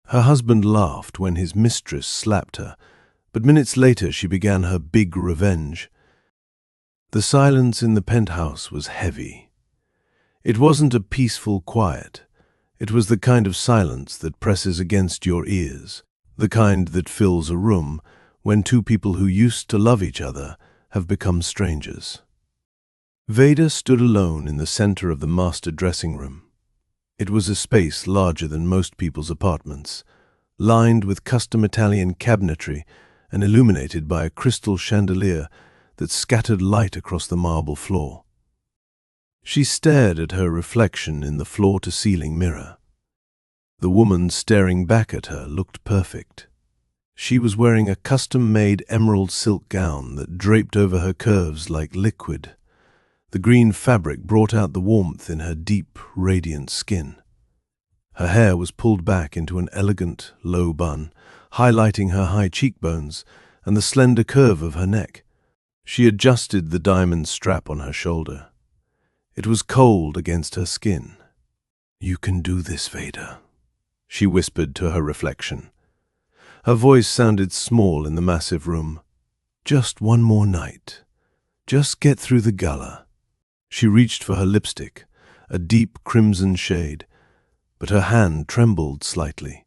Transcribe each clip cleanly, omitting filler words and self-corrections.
Her husband laughed when his mistress slapped her, but minutes later she began her big revenge. The silence in the penthouse was heavy. It wasn't a peaceful quiet. It was the kind of silence that presses against your ears, the kind that fills a room when two people who used to love each other have become strangers. Veda stood alone in the center of the master dressing room. It was a space larger than most people's apartments, lined with custom Italian cabinetry and illuminated by a crystal chandelier that scattered light across the marble floor. She stared at her reflection in the floor-to-ceiling mirror. The woman staring back at her looked perfect. She was wearing a custom-made emerald silk gown that draped over her curves like liquid. The green fabric brought out the warmth in her deep, radiant skin. Her hair was pulled back into an elegant, low bun, highlighting her high cheekbones and the slender curve of her neck. She adjusted the diamond strap on her shoulder. It was cold against her skin. "You can do this, Veda," she whispered to her reflection. Her voice sounded small in the massive room. "Just one more night. Just get through the gala." She reached for her lipstick, a deep crimson shade, but her hand trembled slightly.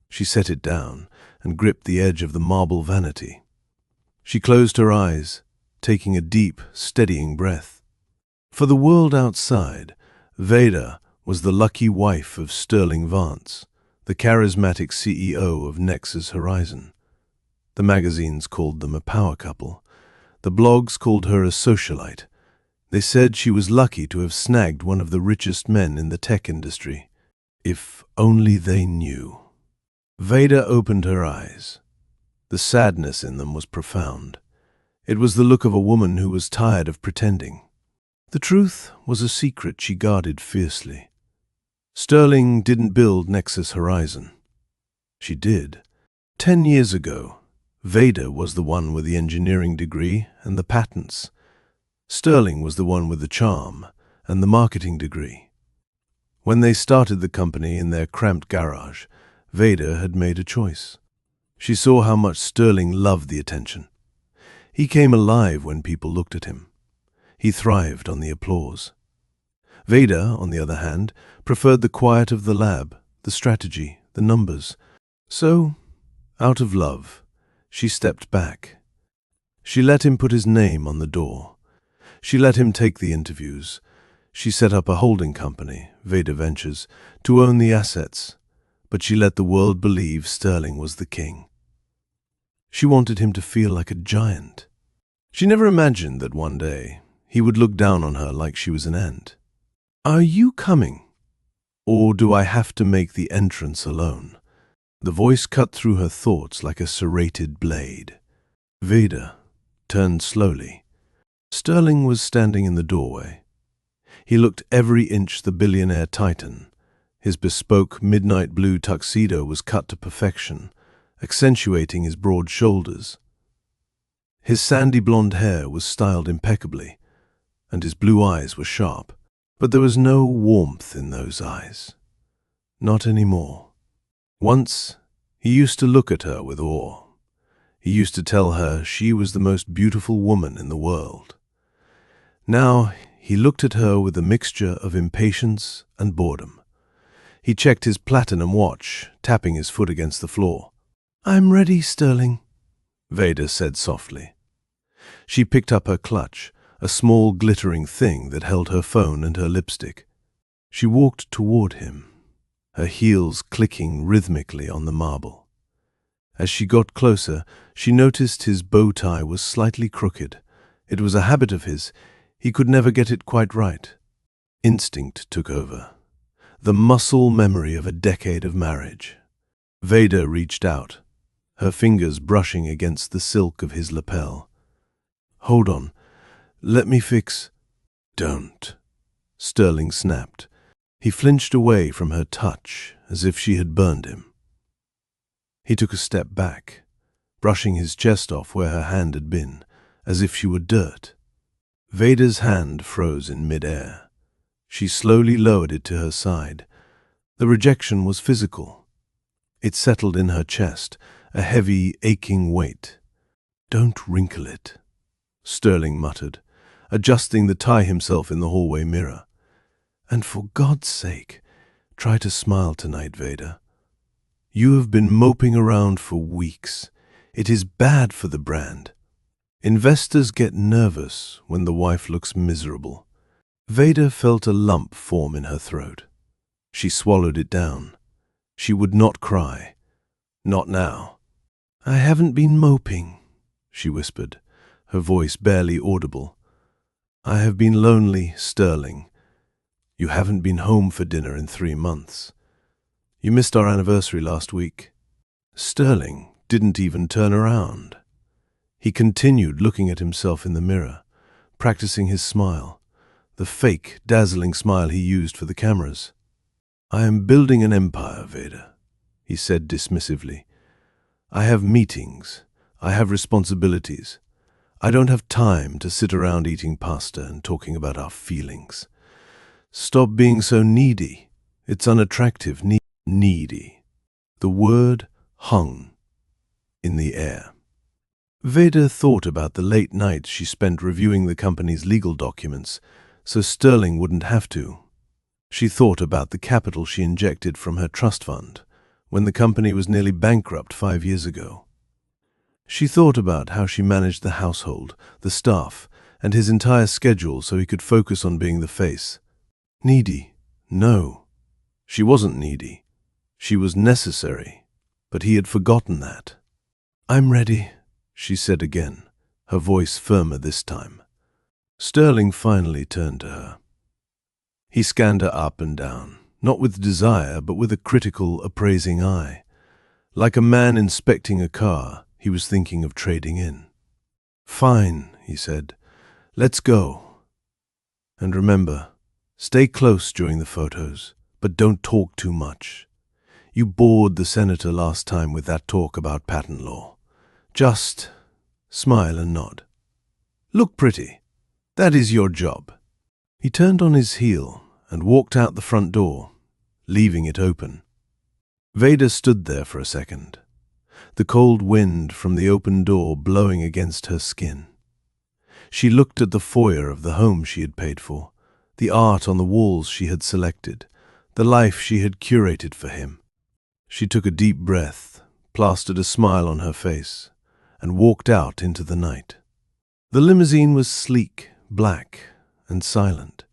She set it down and gripped the edge of the marble vanity. She closed her eyes, taking a deep, steadying breath. For the world outside, Veda was the lucky wife of Sterling Vance, the charismatic CEO of Nexus Horizon. The magazines called them a power couple. The blogs called her a socialite. They said she was lucky to have snagged one of the richest men in the tech industry. If only they knew. Veda opened her eyes. The sadness in them was profound. It was the look of a woman who was tired of pretending. The truth was a secret she guarded fiercely. Sterling didn't build Nexus Horizon. She did. 10 years ago, Veda was the one with the engineering degree and the patents. Sterling was the one with the charm and the marketing degree. When they started the company in their cramped garage, Veda had made a choice. She saw how much Sterling loved the attention. He came alive when people looked at him. He thrived on the applause. Veda, on the other hand, preferred the quiet of the lab, the strategy, the numbers. So, out of love, she stepped back. She let him put his name on the door. She let him take the interviews. She set up a holding company, Veda Ventures, to own the assets, but she let the world believe Sterling was the king. She wanted him to feel like a giant. She never imagined that one day he would look down on her like she was an ant. "Are you coming? Or do I have to make the entrance alone?" The voice cut through her thoughts like a serrated blade. Veda turned slowly. Sterling was standing in the doorway. He looked every inch the billionaire titan. His bespoke midnight blue tuxedo was cut to perfection, accentuating his broad shoulders. His sandy blonde hair was styled impeccably, and his blue eyes were sharp. But there was no warmth in those eyes. Not anymore. Once, he used to look at her with awe. He used to tell her she was the most beautiful woman in the world. Now, he looked at her with a mixture of impatience and boredom. He checked his platinum watch, tapping his foot against the floor. "I'm ready, Sterling," Veda said softly. She picked up her clutch, a small glittering thing that held her phone and her lipstick. She walked toward him, her heels clicking rhythmically on the marble. As she got closer, she noticed his bow tie was slightly crooked. It was a habit of his. He could never get it quite right. Instinct took over. The muscle memory of a decade of marriage. Veda reached out, her fingers brushing against the silk of his lapel. "Hold on. Let me fix—" "Don't," Sterling snapped. He flinched away from her touch as if she had burned him. He took a step back, brushing his chest off where her hand had been, as if she were dirt. Veda's hand froze in mid-air. She slowly lowered it to her side. The rejection was physical. It settled in her chest, a heavy, aching weight. "Don't wrinkle it," Sterling muttered, adjusting the tie himself in the hallway mirror. "And for God's sake, try to smile tonight, Vader. You have been moping around for weeks. It is bad for the brand. Investors get nervous when the wife looks miserable." Vader felt a lump form in her throat. She swallowed it down. She would not cry. Not now. "I haven't been moping," she whispered, her voice barely audible. "I have been lonely, Sterling. You haven't been home for dinner in 3 months. You missed our anniversary last week." Sterling didn't even turn around. He continued looking at himself in the mirror, practicing his smile, the fake, dazzling smile he used for the cameras. "I am building an empire, Vader," he said dismissively. "I have meetings. I have responsibilities. I don't have time to sit around eating pasta and talking about our feelings. Stop being so needy. It's unattractive, needy." The word hung in the air. Vader thought about the late nights she spent reviewing the company's legal documents, so Sterling wouldn't have to. She thought about the capital she injected from her trust fund when the company was nearly bankrupt 5 years ago. She thought about how she managed the household, the staff, and his entire schedule so he could focus on being the face. Needy? No. She wasn't needy. She was necessary, but he had forgotten that. "I'm ready," she said again, her voice firmer this time. Sterling finally turned to her. He scanned her up and down, not with desire, but with a critical, appraising eye. Like a man inspecting a car he was thinking of trading in. "Fine," he said. "Let's go. And remember, stay close during the photos, but don't talk too much. You bored the senator last time with that talk about patent law. Just smile and nod. Look pretty. That is your job." He turned on his heel and walked out the front door, leaving it open. Vader stood there for a second, the cold wind from the open door blowing against her skin. She looked at the foyer of the home she had paid for, the art on the walls she had selected, the life she had curated for him. She took a deep breath, plastered a smile on her face, and walked out into the night. The limousine was sleek, black, and silent.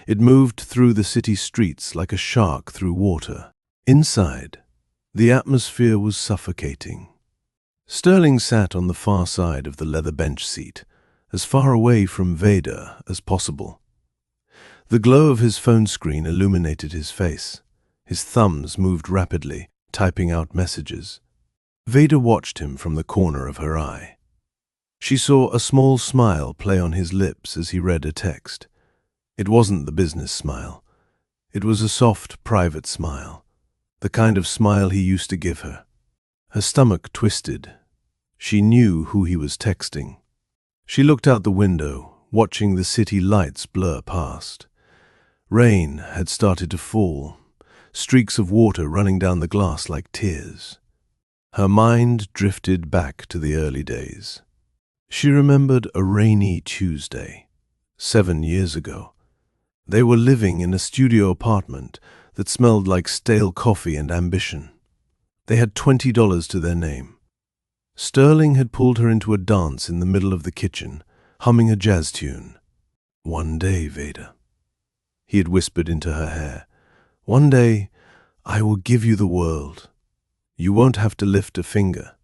It moved through the city streets like a shark through water. Inside, the atmosphere was suffocating. Sterling sat on the far side of the leather bench seat, as far away from Vader as possible. The glow of his phone screen illuminated his face. His thumbs moved rapidly, typing out messages. Vader watched him from the corner of her eye. She saw a small smile play on his lips as he read a text. It wasn't the business smile. It was a soft, private smile, the kind of smile he used to give her. Her stomach twisted. She knew who he was texting. She looked out the window, watching the city lights blur past. Rain had started to fall, streaks of water running down the glass like tears. Her mind drifted back to the early days. She remembered a rainy Tuesday, 7 years ago. They were living in a studio apartment that smelled like stale coffee and ambition. They had $20 to their name. Sterling had pulled her into a dance in the middle of the kitchen, humming a jazz tune. "One day, Vader," he had whispered into her hair. "One day, I will give you the world. You won't have to lift a finger.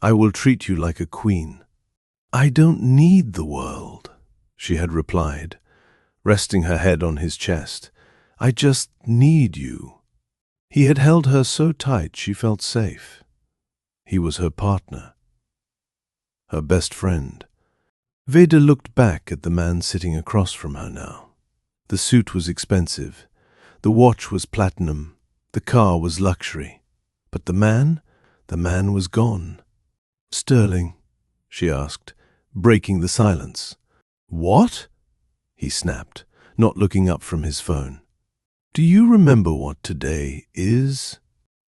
I will treat you like a queen." "I don't need the world," she had replied, resting her head on his chest. "I just need you." He had held her so tight she felt safe. He was her partner, her best friend. Vader looked back at the man sitting across from her now. The suit was expensive, the watch was platinum, the car was luxury. But the man was gone. "Sterling," she asked, breaking the silence. "What?" he snapped, not looking up from his phone. "Do you remember what today is?"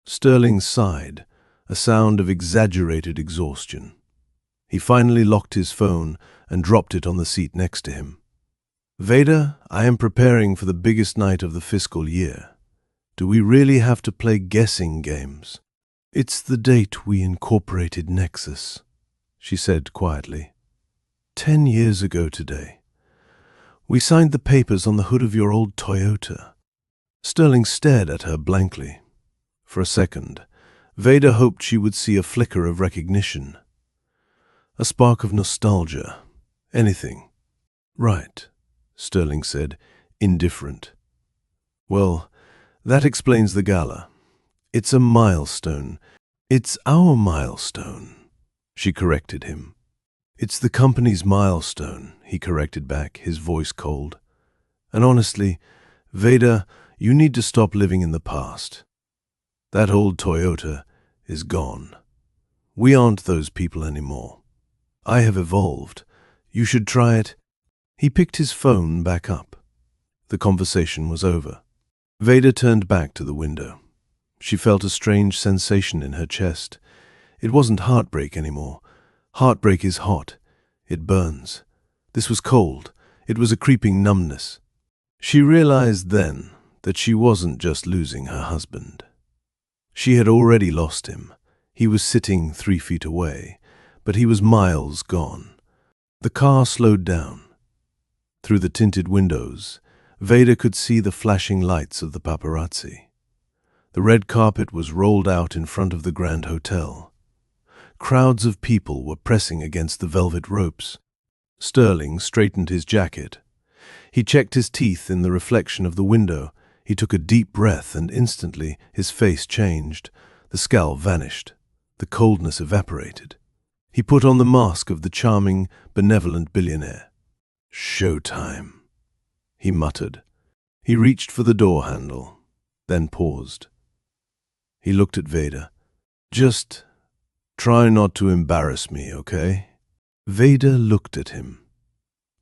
Sterling sighed, a sound of exaggerated exhaustion. He finally locked his phone and dropped it on the seat next to him. Vader, I am preparing for the biggest night of the fiscal year. Do we really have to play guessing games? It's the date we incorporated Nexus, she said quietly. 10 years ago today. We signed the papers on the hood of your old Toyota. Sterling stared at her blankly. For a second, Vader hoped she would see a flicker of recognition. A spark of nostalgia. Anything. Right, Sterling said, indifferent. Well, that explains the gala. It's a milestone. It's our milestone, she corrected him. It's the company's milestone, he corrected back, his voice cold. And honestly, Vader, you need to stop living in the past. That old Toyota is gone. We aren't those people anymore. I have evolved. You should try it. He picked his phone back up. The conversation was over. Vader turned back to the window. She felt a strange sensation in her chest. It wasn't heartbreak anymore. Heartbreak is hot. It burns. This was cold. It was a creeping numbness. She realized then that she wasn't just losing her husband. She had already lost him. He was sitting 3 feet away, but he was miles gone. The car slowed down. Through the tinted windows, Vader could see the flashing lights of the paparazzi. The red carpet was rolled out in front of the Grand Hotel. Crowds of people were pressing against the velvet ropes. Sterling straightened his jacket. He checked his teeth in the reflection of the window. He took a deep breath and instantly his face changed. The scowl vanished. The coldness evaporated. He put on the mask of the charming, benevolent billionaire. "Showtime," he muttered. He reached for the door handle, then paused. He looked at Vader. "Just try not to embarrass me, okay?" Vader looked at him.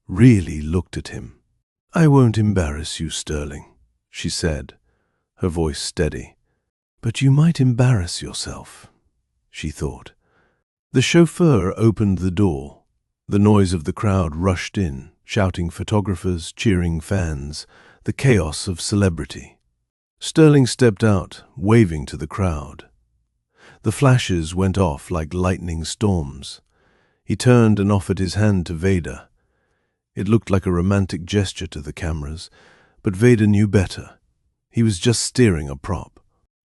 Really looked at him. "I won't embarrass you, Sterling," she said, her voice steady. "But you might embarrass yourself," she thought. The chauffeur opened the door. The noise of the crowd rushed in, shouting photographers, cheering fans, the chaos of celebrity. Sterling stepped out, waving to the crowd. The flashes went off like lightning storms. He turned and offered his hand to Vader. It looked like a romantic gesture to the cameras, but Vader knew better. He was just steering a prop.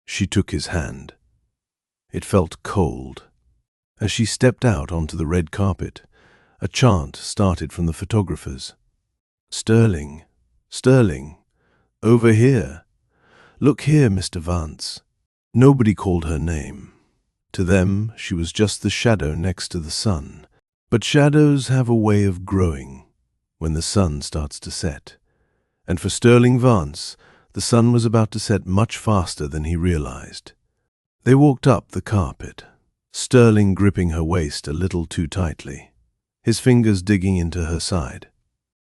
She took his hand. It felt cold. As she stepped out onto the red carpet, a chant started from the photographers. "Sterling, Sterling, over here. Look here, Mr. Vance." Nobody called her name. To them, she was just the shadow next to the sun. But shadows have a way of growing when the sun starts to set. And for Sterling Vance, the sun was about to set much faster than he realized. They walked up the carpet, Sterling gripping her waist a little too tightly, his fingers digging into her side.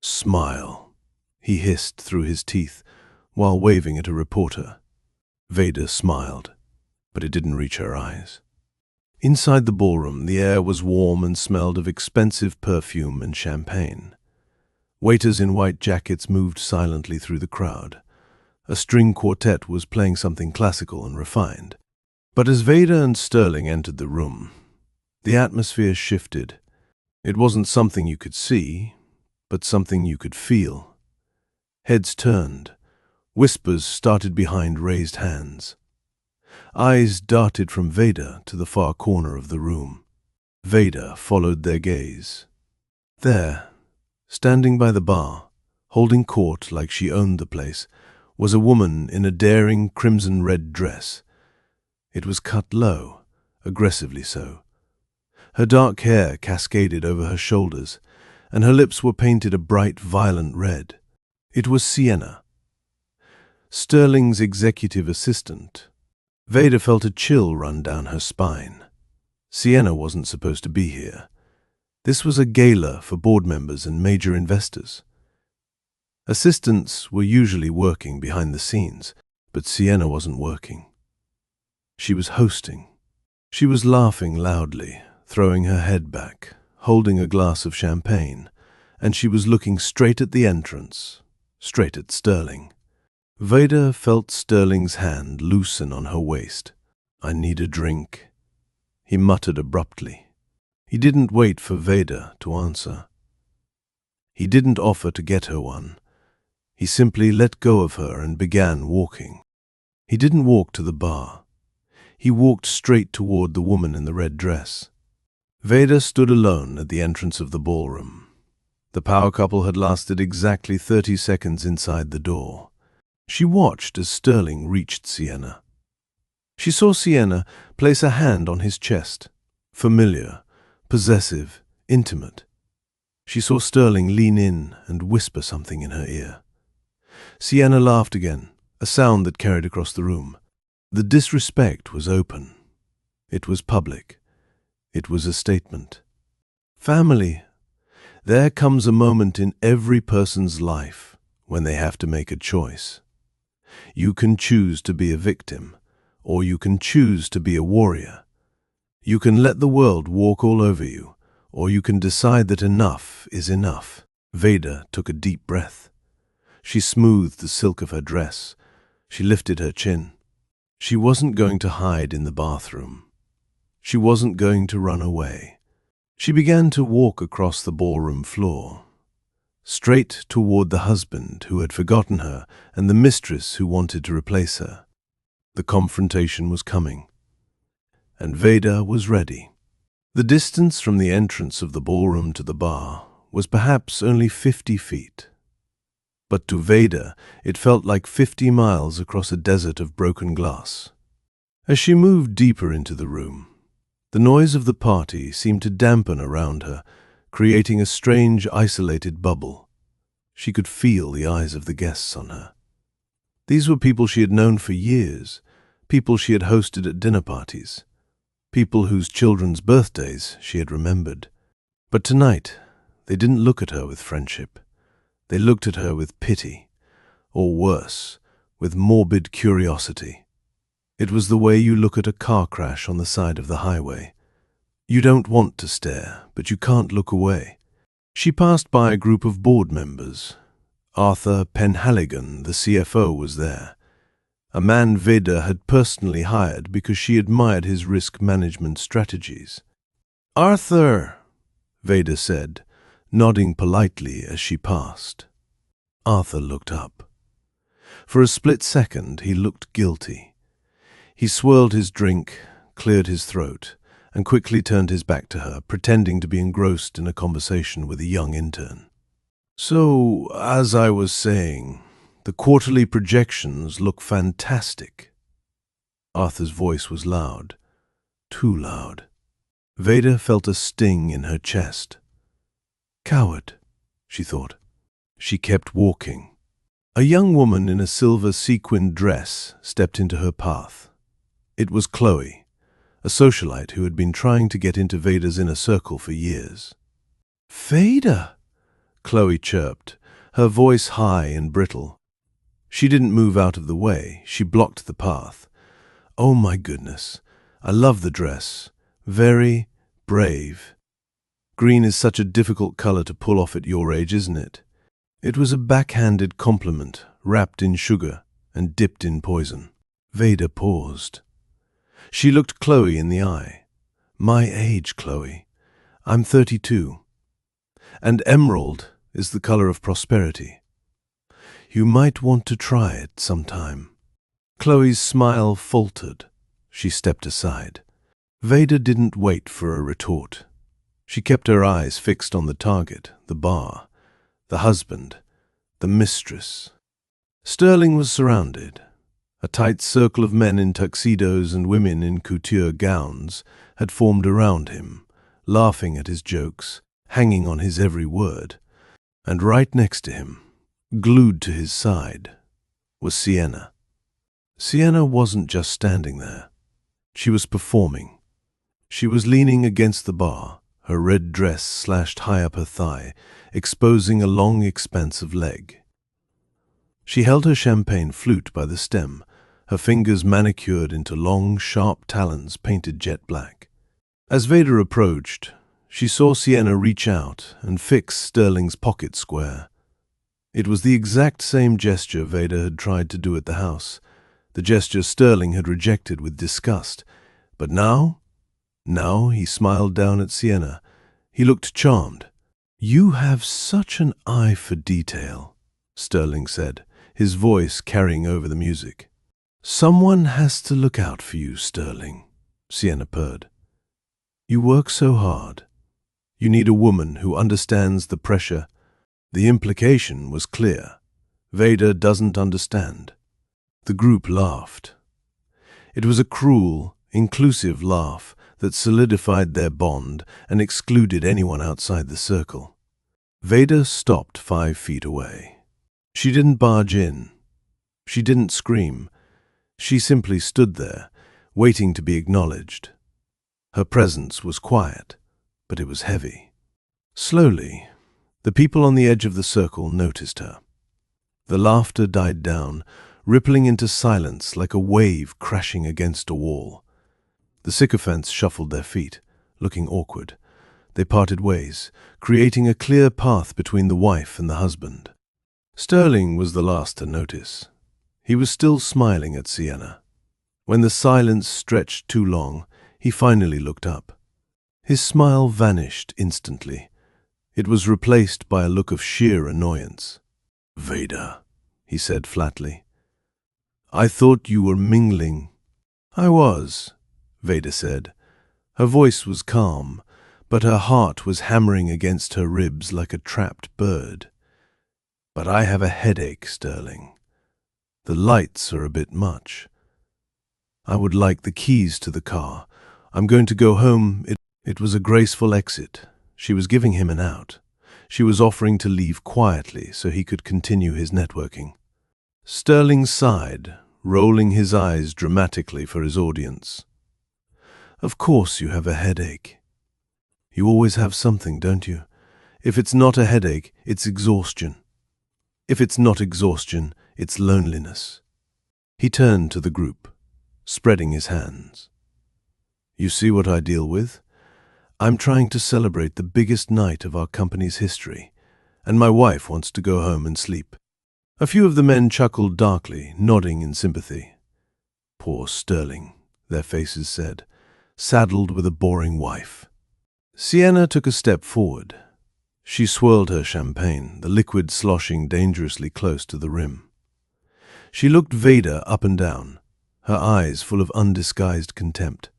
"Smile," he hissed through his teeth while waving at a reporter. Vader smiled, but it didn't reach her eyes. Inside the ballroom, the air was warm and smelled of expensive perfume and champagne. Waiters in white jackets moved silently through the crowd. A string quartet was playing something classical and refined. But as Vader and Sterling entered the room, the atmosphere shifted. It wasn't something you could see, but something you could feel. Heads turned. Whispers started behind raised hands. Eyes darted from Vader to the far corner of the room. Vader followed their gaze. There, standing by the bar, holding court like she owned the place, was a woman in a daring crimson-red dress. It was cut low, aggressively so. Her dark hair cascaded over her shoulders, and her lips were painted a bright, violent red. It was Sienna, Sterling's executive assistant. Vader felt a chill run down her spine. Sienna wasn't supposed to be here. This was a gala for board members and major investors. Assistants were usually working behind the scenes, but Sienna wasn't working. She was hosting. She was laughing loudly, throwing her head back, holding a glass of champagne, and she was looking straight at the entrance, straight at Sterling. Vader felt Sterling's hand loosen on her waist. "I need a drink," he muttered abruptly. He didn't wait for Vader to answer. He didn't offer to get her one. He simply let go of her and began walking. He didn't walk to the bar. He walked straight toward the woman in the red dress. Vader stood alone at the entrance of the ballroom. The power couple had lasted exactly 30 seconds inside the door. She watched as Sterling reached Sienna. She saw Sienna place a hand on his chest, familiar, possessive, intimate. She saw Sterling lean in and whisper something in her ear. Sienna laughed again, a sound that carried across the room. The disrespect was open. It was public. It was a statement. Family. There comes a moment in every person's life when they have to make a choice. You can choose to be a victim, or you can choose to be a warrior. You can let the world walk all over you, or you can decide that enough is enough. Vader took a deep breath. She smoothed the silk of her dress. She lifted her chin. She wasn't going to hide in the bathroom. She wasn't going to run away. She began to walk across the ballroom floor, straight toward the husband who had forgotten her and the mistress who wanted to replace her. The confrontation was coming, and Vader was ready. The distance from the entrance of the ballroom to the bar was perhaps only 50 feet. But to Vader, it felt like 50 miles across a desert of broken glass. As she moved deeper into the room, the noise of the party seemed to dampen around her, creating a strange, isolated bubble. She could feel the eyes of the guests on her. These were people she had known for years, people she had hosted at dinner parties, people whose children's birthdays she had remembered. But tonight, they didn't look at her with friendship. They looked at her with pity, or worse, with morbid curiosity. It was the way you look at a car crash on the side of the highway. You don't want to stare, but you can't look away. She passed by a group of board members. Arthur Penhaligon, the CFO, was there, a man Vader had personally hired because she admired his risk management strategies. "Arthur," Vader said, nodding politely as she passed. Arthur looked up. For a split second, he looked guilty. He swirled his drink, cleared his throat, and quickly turned his back to her, pretending to be engrossed in a conversation with a young intern. "So, as I was saying, the quarterly projections look fantastic." Arthur's voice was loud, too loud. Vader felt a sting in her chest. Coward, she thought. She kept walking. A young woman in a silver sequined dress stepped into her path. It was Chloe, a socialite who had been trying to get into Vader's inner circle for years. "Vader," Chloe chirped, her voice high and brittle. She didn't move out of the way. She blocked the path. "Oh my goodness, I love the dress. Very brave. Green is such a difficult color to pull off at your age, isn't it?" It was a backhanded compliment, wrapped in sugar and dipped in poison. Vader paused. She looked Chloe in the eye. "My age, Chloe. I'm 32. And emerald is the color of prosperity. You might want to try it sometime." Chloe's smile faltered. She stepped aside. Vader didn't wait for a retort. She kept her eyes fixed on the target, the bar, the husband, the mistress. Sterling was surrounded. A tight circle of men in tuxedos and women in couture gowns had formed around him, laughing at his jokes, hanging on his every word. And right next to him, glued to his side, was Sienna. Sienna wasn't just standing there. She was performing. She was leaning against the bar, her red dress slashed high up her thigh, exposing a long expanse of leg. She held her champagne flute by the stem, her fingers manicured into long, sharp talons painted jet black. As Vader approached, she saw Sienna reach out and fix Sterling's pocket square. It was the exact same gesture Vader had tried to do at the house, the gesture Sterling had rejected with disgust. But now he smiled down at Sienna. He looked charmed. "You have such an eye for detail," Sterling said, his voice carrying over the music. "Someone has to look out for you, Sterling," Sienna purred. "You work so hard. You need a woman who understands the pressure." The implication was clear. Vader doesn't understand. The group laughed. It was a cruel, inclusive laugh that solidified their bond and excluded anyone outside the circle. Vader stopped 5 feet away. She didn't barge in. She didn't scream. She simply stood there, waiting to be acknowledged. Her presence was quiet, but it was heavy. Slowly, the people on the edge of the circle noticed her. The laughter died down, rippling into silence like a wave crashing against a wall. The sycophants shuffled their feet, looking awkward. They parted ways, creating a clear path between the wife and the husband. Sterling was the last to notice. He was still smiling at Sienna. When the silence stretched too long, he finally looked up. His smile vanished instantly. It was replaced by a look of sheer annoyance. "Vader," he said flatly. "I thought you were mingling." "I was," Vader said. Her voice was calm, but her heart was hammering against her ribs like a trapped bird. "But I have a headache, Sterling. The lights are a bit much. I would like the keys to the car. I'm going to go home." It was a graceful exit. She was giving him an out. She was offering to leave quietly so he could continue his networking. Sterling sighed, rolling his eyes dramatically for his audience. "Of course you have a headache. You always have something, don't you? If it's not a headache, it's exhaustion. If it's not exhaustion, it's loneliness." He turned to the group, spreading his hands. "You see what I deal with? I'm trying to celebrate the biggest night of our company's history, and my wife wants to go home and sleep." A few of the men chuckled darkly, nodding in sympathy. "Poor Sterling," their faces said, "saddled with a boring wife." Sienna took a step forward. She swirled her champagne, the liquid sloshing dangerously close to the rim. She looked Vader up and down, her eyes full of undisguised contempt.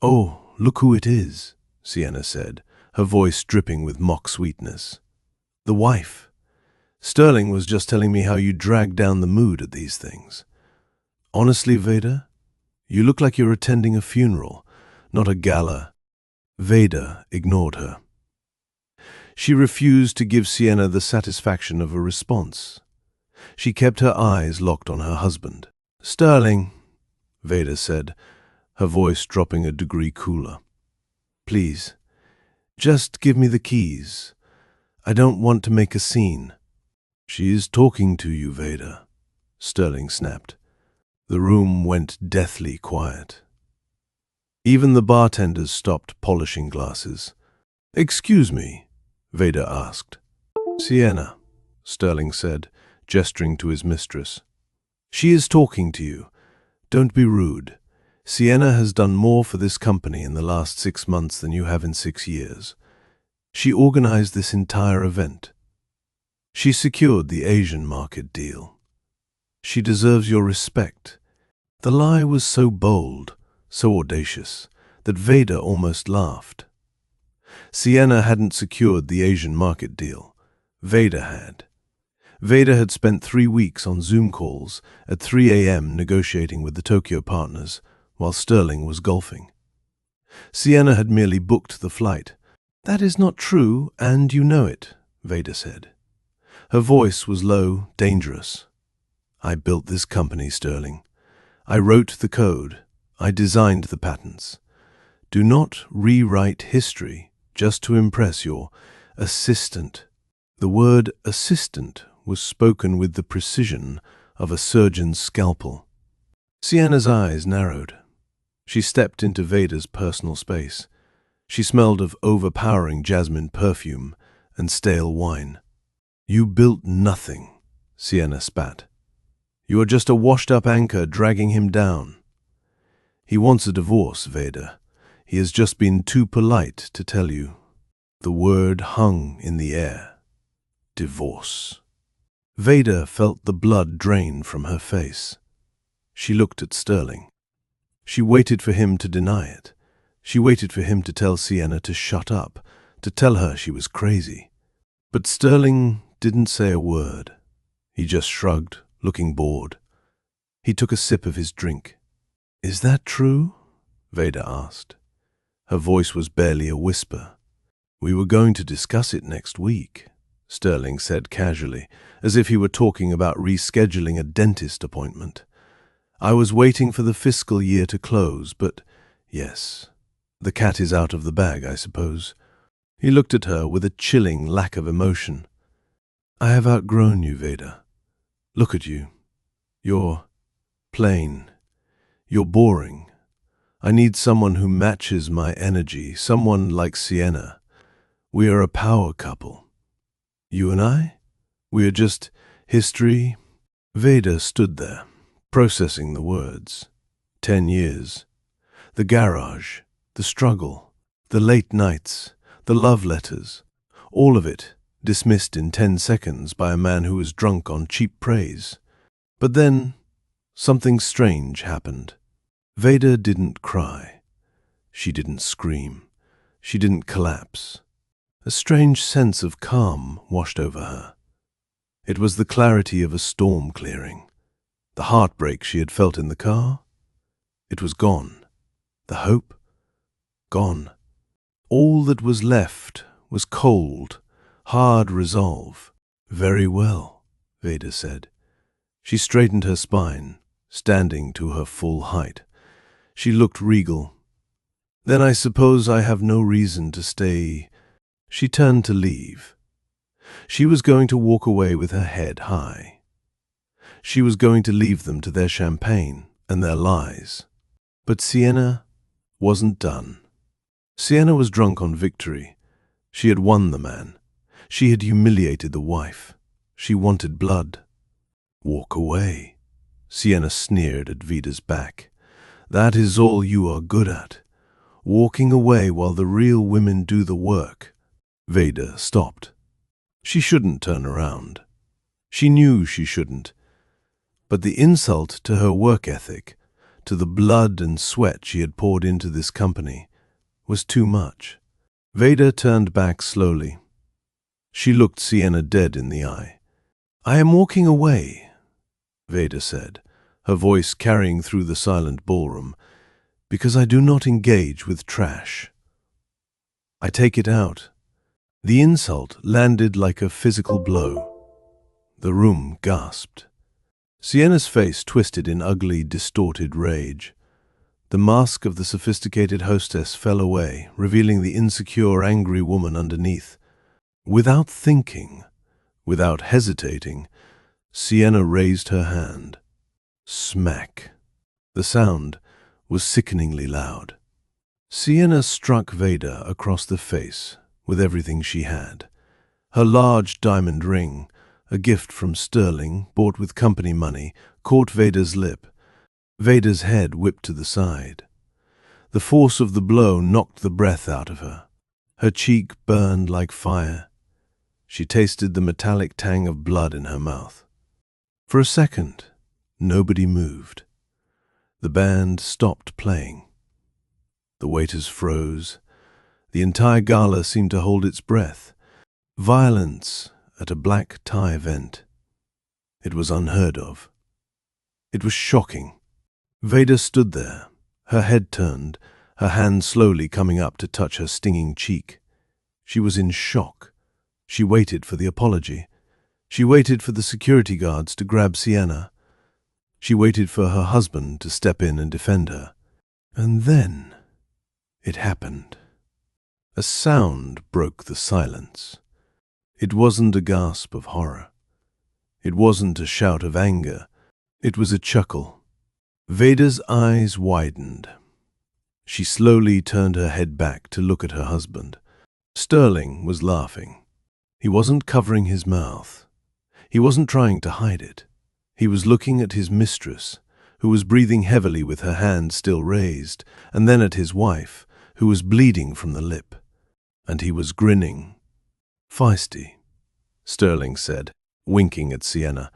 "Oh, look who it is," Sienna said, her voice dripping with mock sweetness. "The wife. Sterling was just telling me how you drag down the mood at these things. Honestly, Vader, you look like you're attending a funeral, not a gala." Vader ignored her. She refused to give Sienna the satisfaction of a response. She kept her eyes locked on her husband. "Sterling," Vader said, her voice dropping a degree cooler. "Please, just give me the keys. I don't want to make a scene." "She is talking to you, Vader," Sterling snapped. The room went deathly quiet. Even the bartenders stopped polishing glasses. "Excuse me," Vader asked. "Sienna," Sterling said, gesturing to his mistress. "She is talking to you. Don't be rude. Sienna has done more for this company in the last 6 months than you have in 6 years. She organized this entire event. She secured the Asian market deal. She deserves your respect." The lie was so bold, so audacious, that Vader almost laughed. Sienna hadn't secured the Asian market deal. Vader had. Vader had spent 3 weeks on Zoom calls at 3 a.m. negotiating with the Tokyo partners, while Sterling was golfing. Sienna had merely booked the flight. "That is not true, and you know it," Vader said. Her voice was low, dangerous. "I built this company, Sterling. I wrote the code. I designed the patents. Do not rewrite history just to impress your assistant." The word assistant was spoken with the precision of a surgeon's scalpel. Sienna's eyes narrowed. She stepped into Vader's personal space. She smelled of overpowering jasmine perfume and stale wine. "You built nothing," Sienna spat. "You are just a washed-up anchor dragging him down." "He wants a divorce, Vader. He has just been too polite to tell you." The word hung in the air. Divorce. Vader felt the blood drain from her face. She looked at Sterling. She waited for him to deny it. She waited for him to tell Sienna to shut up, to tell her she was crazy. But Sterling didn't say a word. He just shrugged, looking bored. He took a sip of his drink. "Is that true?" Vader asked. Her voice was barely a whisper. "We were going to discuss it next week," Sterling said casually, as if he were talking about rescheduling a dentist appointment. "I was waiting for the fiscal year to close, but yes, the cat is out of the bag, I suppose." He looked at her with a chilling lack of emotion. "I have outgrown you, Vader. Look at you. You're plain. You're boring. I need someone who matches my energy, someone like Sienna. We are a power couple. You and I? We are just history." Vader stood there, processing the words. 10 years. The garage, the struggle, the late nights, the love letters, all of it dismissed in 10 seconds by a man who was drunk on cheap praise. But then, something strange happened. Vader didn't cry. She didn't scream. She didn't collapse. A strange sense of calm washed over her. It was the clarity of a storm clearing. The heartbreak she had felt in the car, it was gone. The hope, gone. All that was left was cold, hard resolve. "Very well," Vader said. She straightened her spine, standing to her full height. She looked regal. "Then I suppose I have no reason to stay." She turned to leave. She was going to walk away with her head high. She was going to leave them to their champagne and their lies. But Sienna wasn't done. Sienna was drunk on victory. She had won the man. She had humiliated the wife. She wanted blood. "Walk away," Sienna sneered at Vida's back. "That is all you are good at. Walking away while the real women do the work." Vida stopped. She shouldn't turn around. She knew she shouldn't. But the insult to her work ethic, to the blood and sweat she had poured into this company, was too much. Vida turned back slowly. She looked Sienna dead in the eye. "I am walking away," Vida said, her voice carrying through the silent ballroom, "because I do not engage with trash. I take it out." The insult landed like a physical blow. The room gasped. Sienna's face twisted in ugly, distorted rage. The mask of the sophisticated hostess fell away, revealing the insecure, angry woman underneath. Without thinking, without hesitating, Sienna raised her hand. Smack. The sound was sickeningly loud. Sienna struck Vida across the face with everything she had. Her large diamond ring, a gift from Sterling, bought with company money, caught Vida's lip. Vida's head whipped to the side. The force of the blow knocked the breath out of her. Her cheek burned like fire. She tasted the metallic tang of blood in her mouth. For a second, nobody moved. The band stopped playing. The waiters froze. The entire gala seemed to hold its breath. Violence at a black tie event. It was unheard of. It was shocking. Vida stood there, her head turned, her hand slowly coming up to touch her stinging cheek. She was in shock. She waited for the apology. She waited for the security guards to grab Sienna. She waited for her husband to step in and defend her. And then it happened. A sound broke the silence. It wasn't a gasp of horror. It wasn't a shout of anger. It was a chuckle. Veda's eyes widened. She slowly turned her head back to look at her husband. Sterling was laughing. He wasn't covering his mouth. He wasn't trying to hide it. He was looking at his mistress, who was breathing heavily with her hand still raised, and then at his wife, who was bleeding from the lip. And he was grinning. "Feisty," Sterling said, winking at Sienna.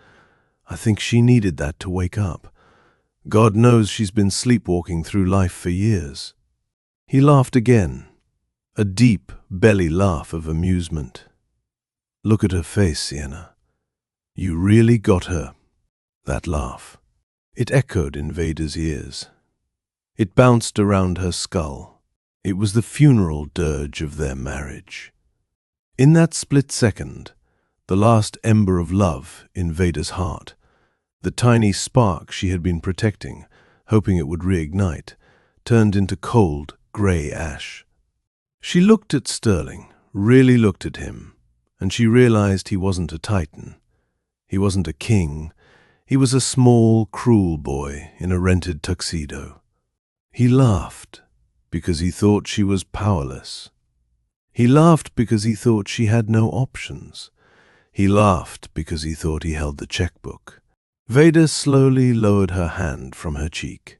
"I think she needed that to wake up. God knows she's been sleepwalking through life for years." He laughed again, a deep belly laugh of amusement. "Look at her face, Sienna. You really got her." That laugh. It echoed in Veda's ears. It bounced around her skull. It was the funeral dirge of their marriage. In that split second, the last ember of love in Veda's heart, the tiny spark she had been protecting, hoping it would reignite, turned into cold, grey ash. She looked at Sterling, really looked at him, and she realized he wasn't a titan. He wasn't a king. He was a small, cruel boy in a rented tuxedo. He laughed because he thought she was powerless. He laughed because he thought she had no options. He laughed because he thought he held the checkbook. Veda slowly lowered her hand from her cheek.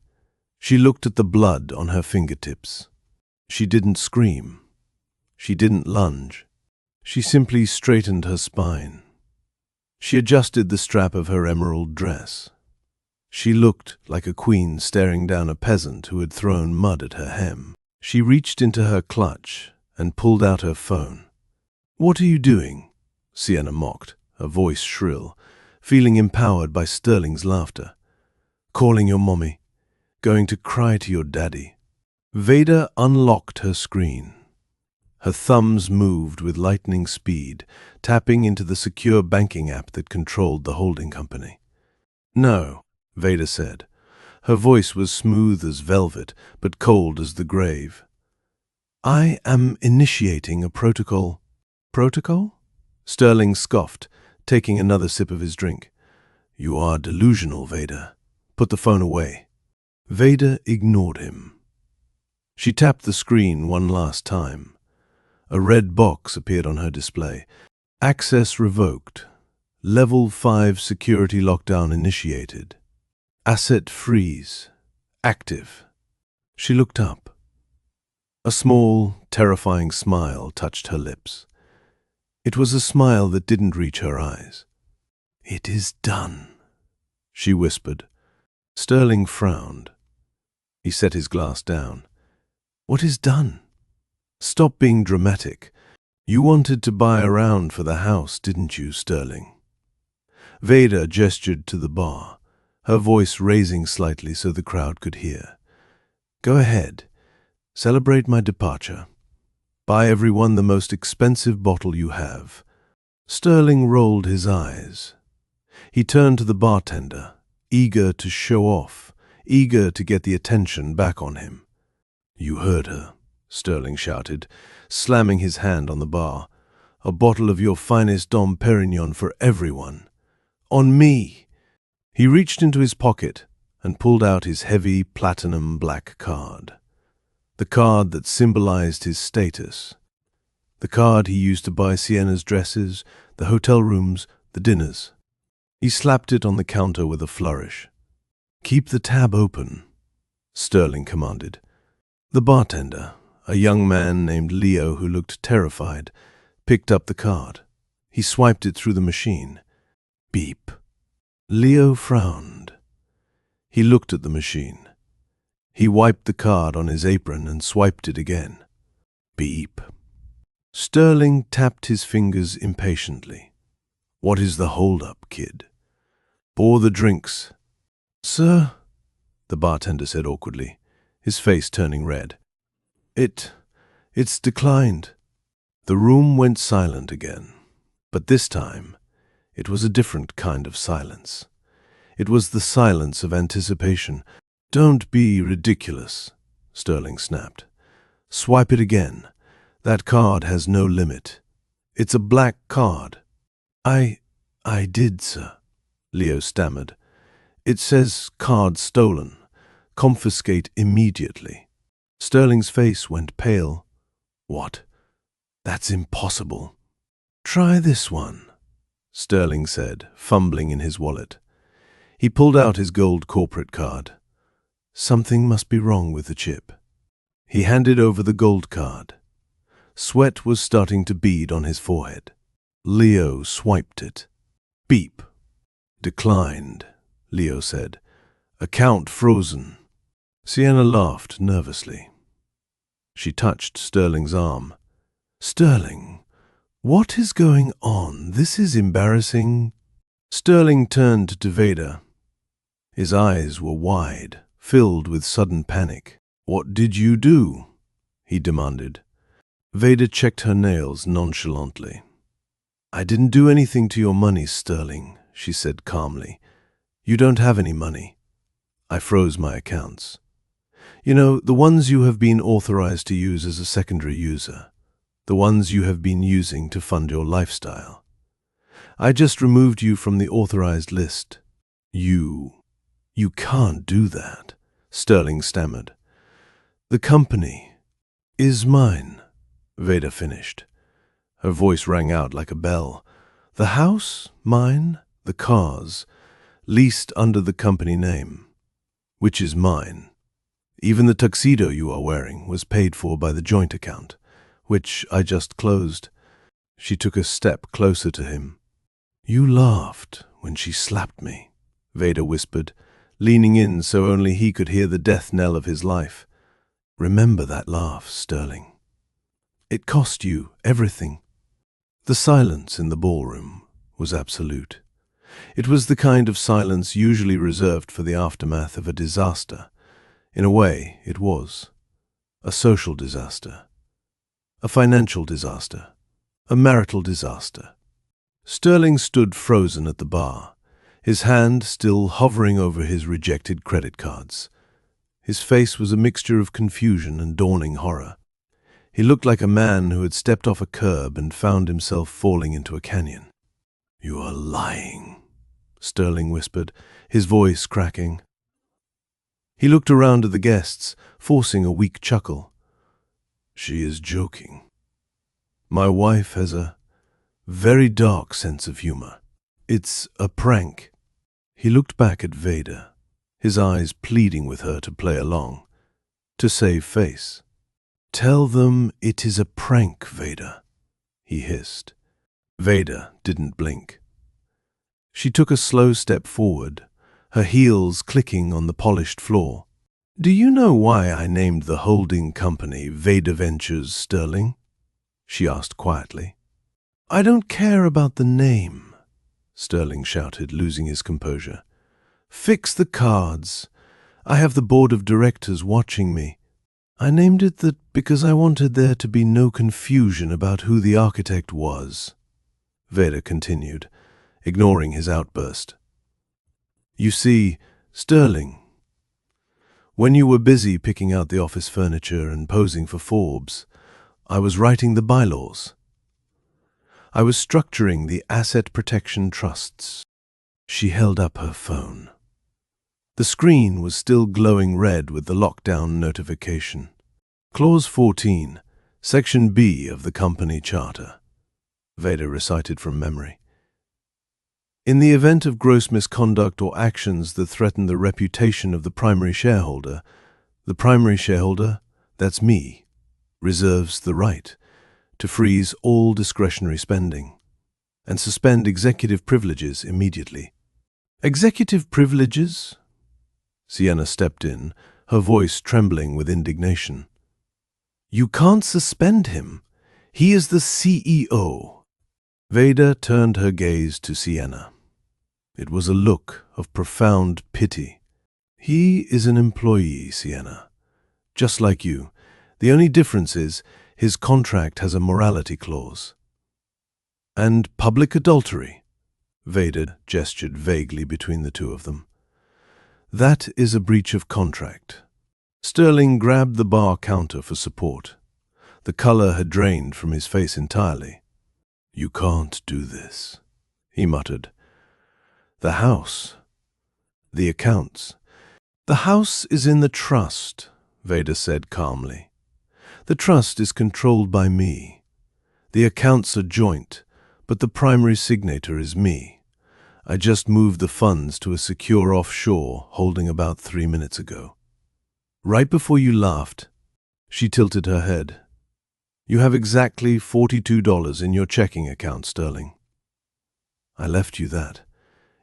She looked at the blood on her fingertips. She didn't scream. She didn't lunge. She simply straightened her spine. She adjusted the strap of her emerald dress. She looked like a queen staring down a peasant who had thrown mud at her hem. She reached into her clutch and pulled out her phone. "What are you doing?" Sienna mocked, her voice shrill, feeling empowered by Sterling's laughter. "Calling your mommy. Going to cry to your daddy." Veda unlocked her screen. Her thumbs moved with lightning speed, tapping into the secure banking app that controlled the holding company. "No," Veda said. Her voice was smooth as velvet, but cold as the grave. "I am initiating a protocol." "Protocol?" Sterling scoffed, taking another sip of his drink. "You are delusional, Veda. Put the phone away." Veda ignored him. She tapped the screen one last time. A red box appeared on her display. "Access revoked. Level 5 security lockdown initiated. Asset freeze. Active." She looked up. A small, terrifying smile touched her lips. It was a smile that didn't reach her eyes. "It is done," she whispered. Sterling frowned. He set his glass down. "What is done? Stop being dramatic. You wanted to buy around for the house, didn't you, Sterling?" Veda gestured to the bar, her voice raising slightly so the crowd could hear. "Go ahead. Celebrate my departure. Buy everyone the most expensive bottle you have." Sterling rolled his eyes. He turned to the bartender, eager to show off, eager to get the attention back on him. "You heard her," Sterling shouted, slamming his hand on the bar. "A bottle of your finest Dom Perignon for everyone. On me!" He reached into his pocket and pulled out his heavy platinum black card. The card that symbolized his status. The card he used to buy Sienna's dresses, the hotel rooms, the dinners. He slapped it on the counter with a flourish. "Keep the tab open," Sterling commanded. The bartender, a young man named Leo who looked terrified, picked up the card. He swiped it through the machine. Beep. Leo frowned. He looked at the machine. He wiped the card on his apron and swiped it again. Beep. Sterling tapped his fingers impatiently. "What is the hold-up, kid?" "Pour the drinks." "Sir," the bartender said awkwardly, his face turning red. It's declined." The room went silent again, but this time it was a different kind of silence. It was the silence of anticipation. "Don't be ridiculous," Sterling snapped. "Swipe it again. That card has no limit. It's a black card." I did, sir," Leo stammered. "It says card stolen." confiscate immediately. Sterling's face went pale. What? That's impossible. Try this one, Sterling said, fumbling in his wallet. He pulled out his gold corporate card. Something must be wrong with the chip. He handed over the gold card. Sweat was starting to bead on his forehead. Leo swiped it. Beep. Declined, Leo said. Account frozen. Sienna laughed nervously. She touched Sterling's arm. Sterling, what is going on? This is embarrassing. Sterling turned to Vader. His eyes were wide, filled with sudden panic. What did you do? He demanded. Vader checked her nails nonchalantly. I didn't do anything to your money, Sterling, she said calmly. You don't have any money. I froze my accounts. You know, the ones you have been authorized to use as a secondary user. The ones you have been using to fund your lifestyle. I just removed you from the authorized list. You can't do that, Sterling stammered. The company is mine, Vader finished. Her voice rang out like a bell. The house, mine. The cars, leased under the company name, which is mine. Even the tuxedo you are wearing was paid for by the joint account, which I just closed. She took a step closer to him. You laughed when she slapped me, Vader whispered, leaning in so only he could hear the death knell of his life. Remember that laugh, Sterling. It cost you everything. The silence in the ballroom was absolute. It was the kind of silence usually reserved for the aftermath of a disaster. In a way, it was. A social disaster. A financial disaster. A marital disaster. Sterling stood frozen at the bar, his hand still hovering over his rejected credit cards. His face was a mixture of confusion and dawning horror. He looked like a man who had stepped off a curb and found himself falling into a canyon. You are lying, Sterling whispered, his voice cracking. He looked around at the guests, forcing a weak chuckle. She is joking. My wife has a very dark sense of humor. It's a prank. He looked back at Vader, his eyes pleading with her to play along, to save face. Tell them it is a prank, Vader, he hissed. Vader didn't blink. She took a slow step forward, her heels clicking on the polished floor. Do you know why I named the holding company Vader Ventures, Sterling? She asked quietly. I don't care about the name, Sterling shouted, losing his composure. Fix the cards. I have the board of directors watching me. I named it that because I wanted there to be no confusion about who the architect was, Vader continued, ignoring his outburst. You see, Sterling, when you were busy picking out the office furniture and posing for Forbes, I was writing the bylaws. I was structuring the asset protection trusts. She held up her phone. The screen was still glowing red with the lockdown notification. Clause 14, Section B of the company charter, Vader recited from memory. In the event of gross misconduct or actions that threaten the reputation of the primary shareholder, that's me, reserves the right to freeze all discretionary spending and suspend executive privileges immediately. Executive privileges? Sienna stepped in, her voice trembling with indignation. You can't suspend him. He is the CEO. Vader turned her gaze to Sienna. It was a look of profound pity. He is an employee, Sienna. Just like you. The only difference is his contract has a morality clause. And public adultery, Vader gestured vaguely between the two of them. That is a breach of contract. Sterling grabbed the bar counter for support. The color had drained from his face entirely. You can't do this, he muttered. The house, the accounts. The house is in the trust, Vader said calmly. The trust is controlled by me. The accounts are joint, but the primary signator is me. I just moved the funds to a secure offshore holding about 3 minutes ago. Right before you laughed, she tilted her head. You have exactly $42 in your checking account, Sterling. I left you that.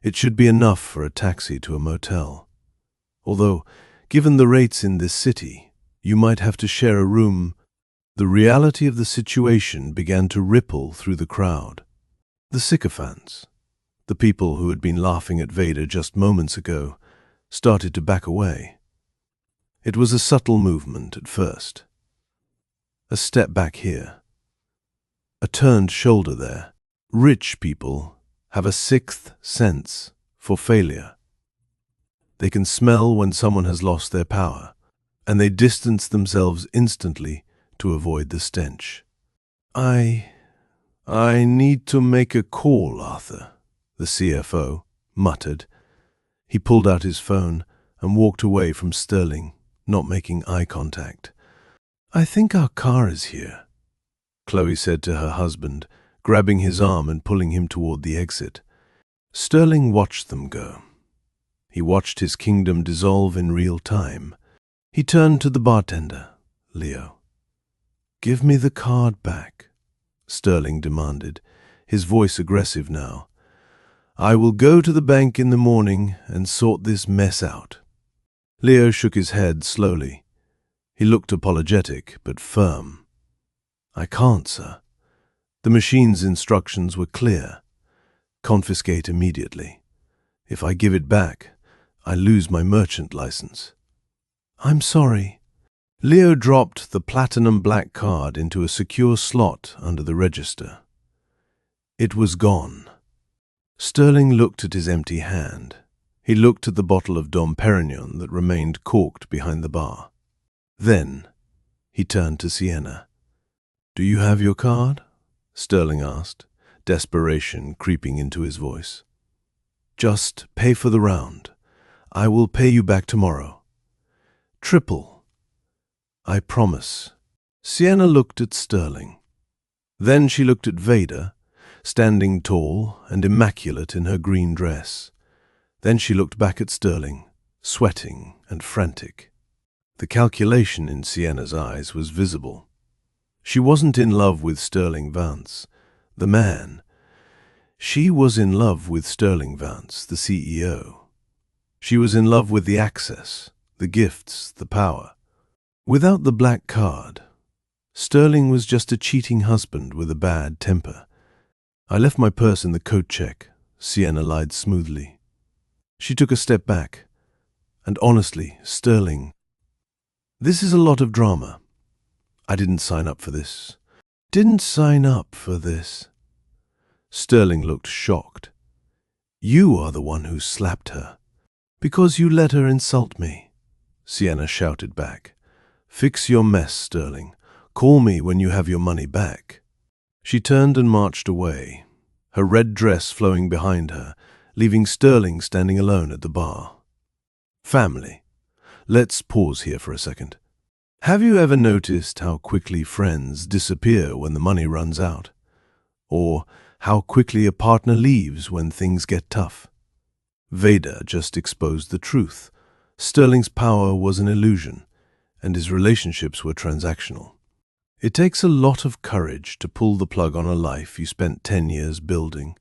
It should be enough for a taxi to a motel. Although, given the rates in this city, you might have to share a room. The reality of the situation began to ripple through the crowd. The sycophants, the people who had been laughing at Vader just moments ago, started to back away. It was a subtle movement at first. A step back here. A turned shoulder there. Rich people have a sixth sense for failure. They can smell when someone has lost their power, and they distance themselves instantly to avoid the stench. I need to make a call, Arthur, the CFO muttered. He pulled out his phone and walked away from Sterling, not making eye contact. I think our car is here, Chloe said to her husband, grabbing his arm and pulling him toward the exit. Sterling watched them go. He watched his kingdom dissolve in real time. He turned to the bartender, Leo. Give me the card back, Sterling demanded, his voice aggressive now. I will go to the bank in the morning and sort this mess out. Leo shook his head slowly. He looked apologetic, but firm. I can't, sir. The machine's instructions were clear. Confiscate immediately. If I give it back, I lose my merchant license. I'm sorry. Leo dropped the platinum black card into a secure slot under the register. It was gone. Sterling looked at his empty hand. He looked at the bottle of Dom Perignon that remained corked behind the bar. Then he turned to Sienna. Do you have your card? Sterling asked, desperation creeping into his voice. Just pay for the round. I will pay you back tomorrow. Triple. I promise. Sienna looked at Sterling. Then she looked at Vader, standing tall and immaculate in her green dress. Then she looked back at Sterling, sweating and frantic. The calculation in Sienna's eyes was visible. She wasn't in love with Sterling Vance, the man. She was in love with Sterling Vance, the CEO. She was in love with the access, the gifts, the power. Without the black card, Sterling was just a cheating husband with a bad temper. I left my purse in the coat check, Sienna lied smoothly. She took a step back. And honestly, Sterling, this is a lot of drama. I didn't sign up for this. Didn't sign up for this. Sterling looked shocked. You are the one who slapped her. Because you let her insult me, Sienna shouted back. Fix your mess, Sterling. Call me when you have your money back. She turned and marched away, her red dress flowing behind her, leaving Sterling standing alone at the bar. Family. Let's pause here for a second. Have you ever noticed how quickly friends disappear when the money runs out? Or how quickly a partner leaves when things get tough? Vader just exposed the truth. Sterling's power was an illusion, and his relationships were transactional. It takes a lot of courage to pull the plug on a life you spent 10 years building.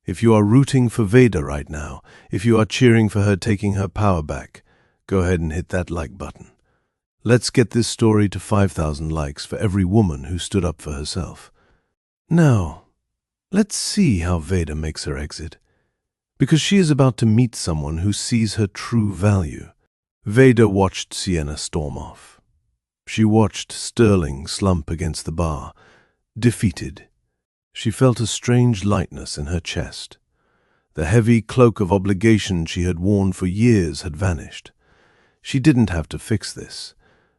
If you are rooting for Vader right now, if you are cheering for her taking her power back, go ahead and hit that like button. Let's get this story to 5,000 likes for every woman who stood up for herself. Now, let's see how Vader makes her exit, because she is about to meet someone who sees her true value. Vader watched Sienna storm off. She watched Sterling slump against the bar, defeated. She felt a strange lightness in her chest. The heavy cloak of obligation she had worn for years had vanished. She didn't have to fix this.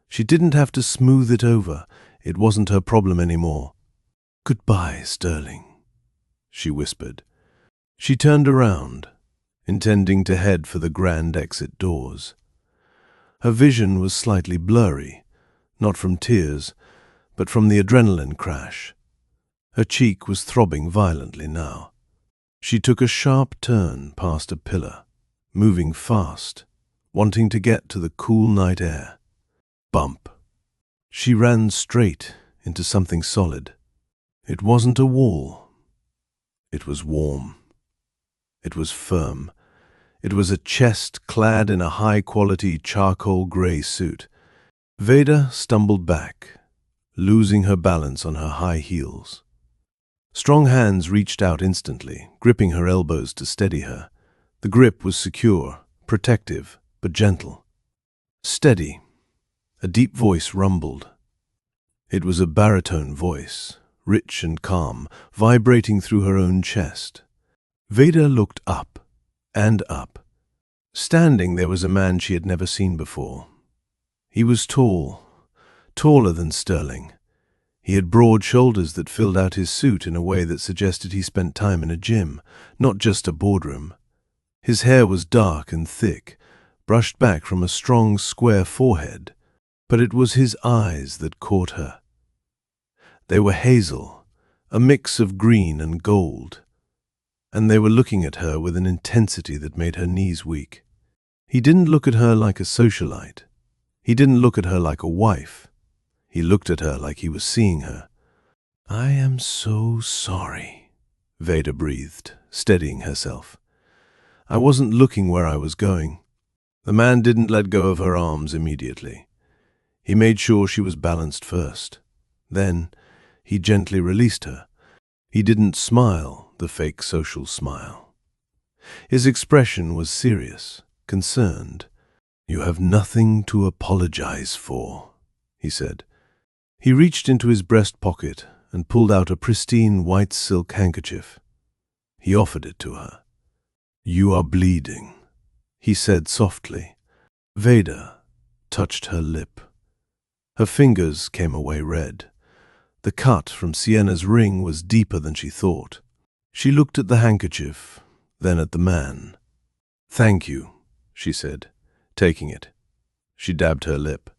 She didn't have to smooth it over. It wasn't her problem anymore. Goodbye, Sterling, she whispered. She turned around, intending to head for the grand exit doors. Her vision was slightly blurry, not from tears, but from the adrenaline crash. Her cheek was throbbing violently now. She took a sharp turn past a pillar, moving fast, wanting to get to the cool night air. Bump. She ran straight into something solid. It wasn't a wall. It was warm. It was firm. It was a chest clad in a high-quality charcoal grey suit. Veda stumbled back, losing her balance on her high heels. Strong hands reached out instantly, gripping her elbows to steady her. The grip was secure, protective, but gentle. Steady. A deep voice rumbled. It was a baritone voice, rich and calm, vibrating through her own chest. Veda looked up and up. Standing there was a man she had never seen before. He was tall, taller than Sterling. He had broad shoulders that filled out his suit in a way that suggested he spent time in a gym, not just a boardroom. His hair was dark and thick, brushed back from a strong, square forehead, but it was his eyes that caught her. They were hazel, a mix of green and gold, and they were looking at her with an intensity that made her knees weak. He didn't look at her like a socialite. He didn't look at her like a wife. He looked at her like he was seeing her. "I am so sorry," Veda breathed, steadying herself. "I wasn't looking where I was going." The man didn't let go of her arms immediately. He made sure she was balanced first. Then he gently released her. He didn't smile, the fake social smile. His expression was serious, concerned. "You have nothing to apologize for," he said. He reached into his breast pocket and pulled out a pristine white silk handkerchief. He offered it to her. "You are bleeding," he said softly. Veda touched her lip. Her fingers came away red. The cut from Sienna's ring was deeper than she thought. She looked at the handkerchief, then at the man. "Thank you," she said, taking it. She dabbed her lip.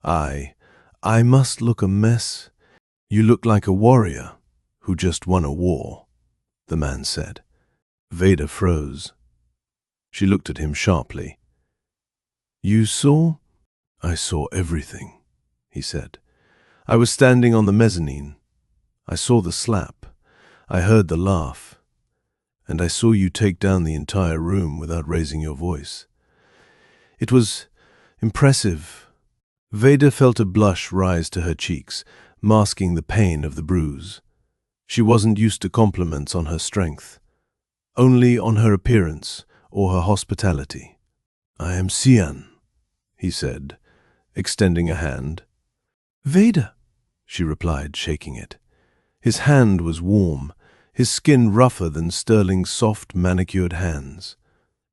I must look a mess." "You look like a warrior who just won a war," the man said. Veda froze. She looked at him sharply. "You saw?" "I saw everything," he said. "I was standing on the mezzanine. I saw the slap. I heard the laugh. And I saw you take down the entire room without raising your voice. It was impressive." Veda felt a blush rise to her cheeks, masking the pain of the bruise. She wasn't used to compliments on her strength, only on her appearance or her hospitality. "I am Sian," he said, extending a hand. "Veda," she replied, shaking it. His hand was warm, his skin rougher than Sterling's soft, manicured hands.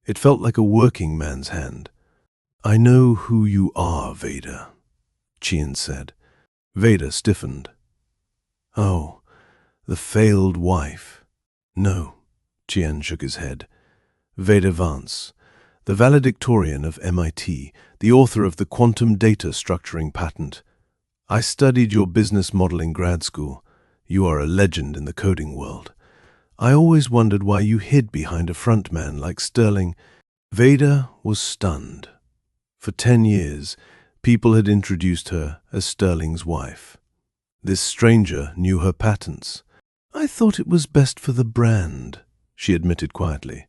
It felt like a working man's hand. "I know who you are, Veda," Chian said. Veda stiffened. "Oh, the failed wife." "No," Chian shook his head. "Veda Vance, the valedictorian of MIT, the author of the quantum data structuring patent. I studied your business model in grad school. You are a legend in the coding world. I always wondered why you hid behind a frontman like Sterling." Veda was stunned. For 10 years, people had introduced her as Sterling's wife. This stranger knew her patents. "I thought it was best for the brand," she admitted quietly.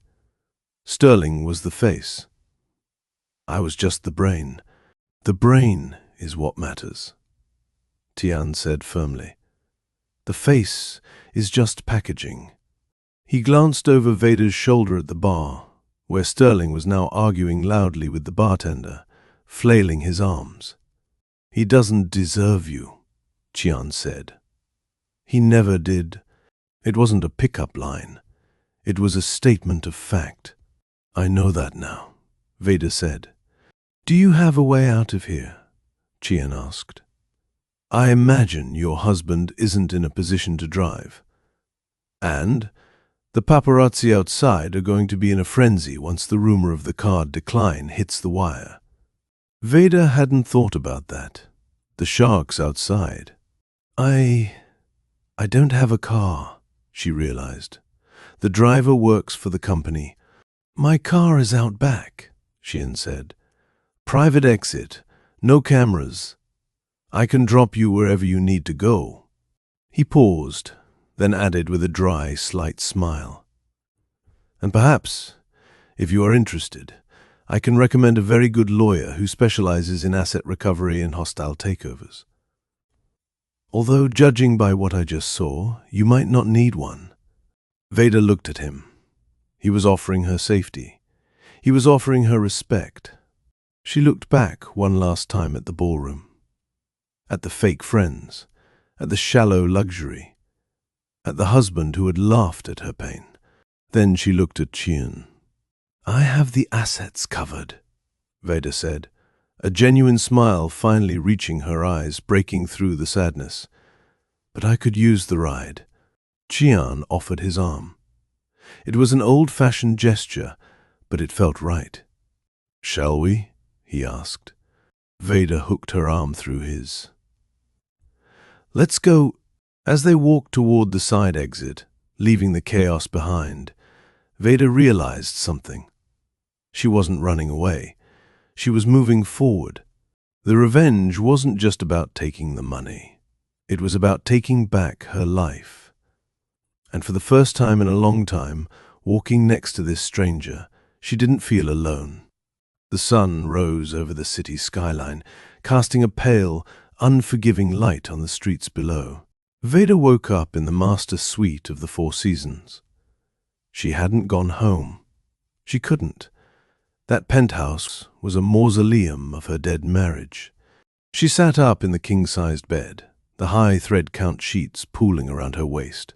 "Sterling was the face. I was just the brain. The brain is what matters," Tian said firmly. "The face is just packaging." He glanced over Veda's shoulder at the bar, where Sterling was now arguing loudly with the bartender, flailing his arms. "He doesn't deserve you," Chian said. "He never did." It wasn't a pickup line. It was a statement of fact. "I know that now," Veda said. "Do you have a way out of here?" Chian asked. "I imagine your husband isn't in a position to drive. And the paparazzi outside are going to be in a frenzy once the rumor of the card decline hits the wire." Veda hadn't thought about that. The shark's outside. I don't have a car, she realized. The driver works for the company. My car is out back, Sheehan said. Private exit, no cameras. I can drop you wherever you need to go. He paused, then added with a dry, slight smile. And perhaps, if you are interested, I can recommend a very good lawyer who specializes in asset recovery and hostile takeovers. Although, judging by what I just saw, you might not need one. Veda looked at him. He was offering her safety. He was offering her respect. She looked back one last time at the ballroom, at the fake friends, at the shallow luxury, at the husband who had laughed at her pain. Then she looked at Sheehan. I have the assets covered, Veda said, a genuine smile finally reaching her eyes, breaking through the sadness. But I could use the ride. Sheehan offered his arm. It was an old-fashioned gesture, but it felt right. Shall we? He asked. Veda hooked her arm through his. Let's go. As they walked toward the side exit, leaving the chaos behind, Veda realized something. She wasn't running away. She was moving forward. The revenge wasn't just about taking the money. It was about taking back her life. And for the first time in a long time, walking next to this stranger, she didn't feel alone. The sun rose over the city skyline, casting a pale, unforgiving light on the streets below. Veda woke up in the master suite of the Four Seasons. She hadn't gone home. She couldn't. That penthouse was a mausoleum of her dead marriage. She sat up in the king-sized bed, the high thread-count sheets pooling around her waist.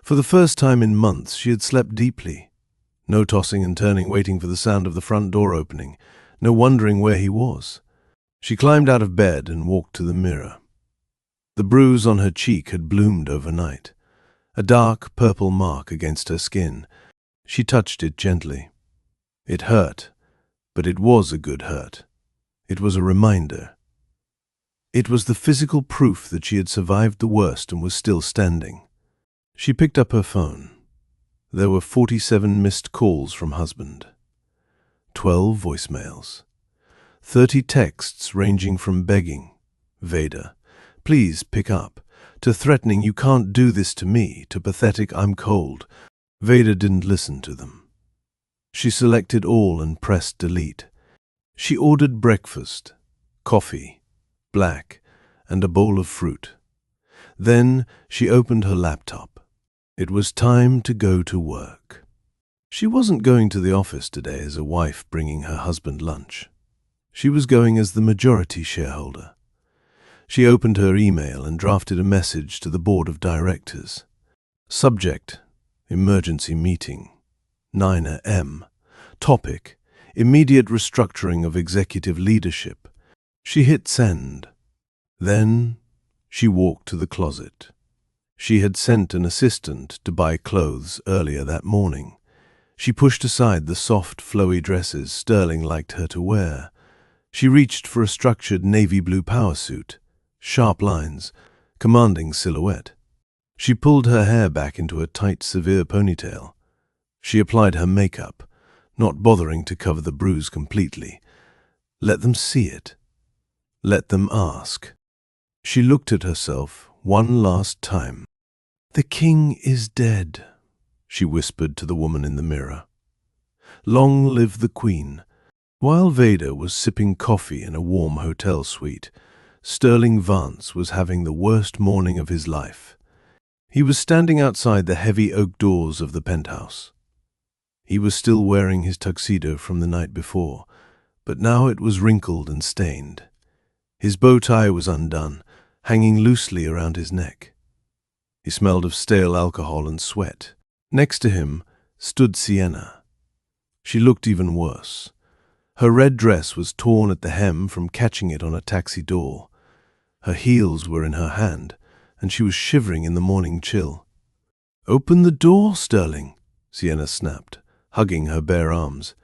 For the first time in months, she had slept deeply. No tossing and turning, waiting for the sound of the front door opening. No wondering where he was. She climbed out of bed and walked to the mirror. The bruise on her cheek had bloomed overnight, a dark purple mark against her skin. She touched it gently. It hurt, but it was a good hurt. It was a reminder. It was the physical proof that she had survived the worst and was still standing. She picked up her phone. There were 47 missed calls from husband, 12 voicemails, 30 texts ranging from begging, Veda, please pick up, to threatening you can't do this to me, to pathetic I'm cold. Veda didn't listen to them. She selected all and pressed delete. She ordered breakfast, coffee, black, and a bowl of fruit. Then she opened her laptop. It was time to go to work. She wasn't going to the office today as a wife bringing her husband lunch. She was going as the majority shareholder. She opened her email and drafted a message to the board of directors. Subject, emergency meeting, 9 a.m. Topic, immediate restructuring of executive leadership. She hit send. Then she walked to the closet. She had sent an assistant to buy clothes earlier that morning. She pushed aside the soft, flowy dresses Sterling liked her to wear. She reached for a structured navy blue power suit, sharp lines, commanding silhouette. She pulled her hair back into a tight, severe ponytail. She applied her makeup, not bothering to cover the bruise completely. Let them see it. Let them ask. She looked at herself one last time. The king is dead, she whispered to the woman in the mirror. Long live the queen. While Veda was sipping coffee in a warm hotel suite, Sterling Vance was having the worst morning of his life. He was standing outside the heavy oak doors of the penthouse. He was still wearing his tuxedo from the night before, but now it was wrinkled and stained. His bow tie was undone, hanging loosely around his neck. He smelled of stale alcohol and sweat. Next to him stood Sienna. She looked even worse. Her red dress was torn at the hem from catching it on a taxi door. Her heels were in her hand, and she was shivering in the morning chill. "Open the door, Sterling," Sienna snapped, hugging her bare arms.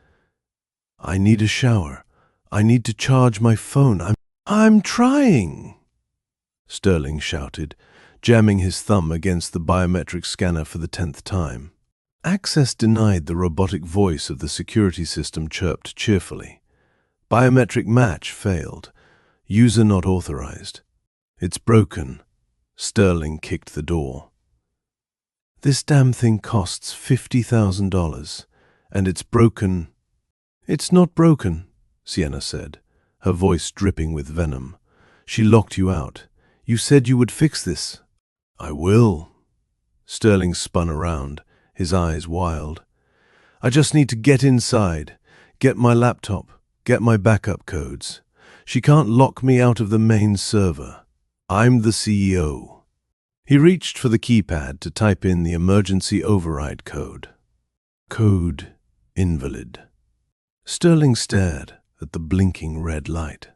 "I need a shower. I need to charge my phone. I'm trying, Sterling shouted, jamming his thumb against the biometric scanner for the 10th time. Access denied. The robotic voice of the security system chirped cheerfully. Biometric match failed. User not authorized. It's broken. Sterling kicked the door. This damn thing costs $50,000, and it's broken. It's not broken, Sienna said, her voice dripping with venom. She locked you out. You said you would fix this. I will. Sterling spun around, his eyes wild. I just need to get inside, get my laptop, get my backup codes. She can't lock me out of the main server. I'm the CEO. He reached for the keypad to type in the emergency override code. Code invalid. Sterling stared at the blinking red light.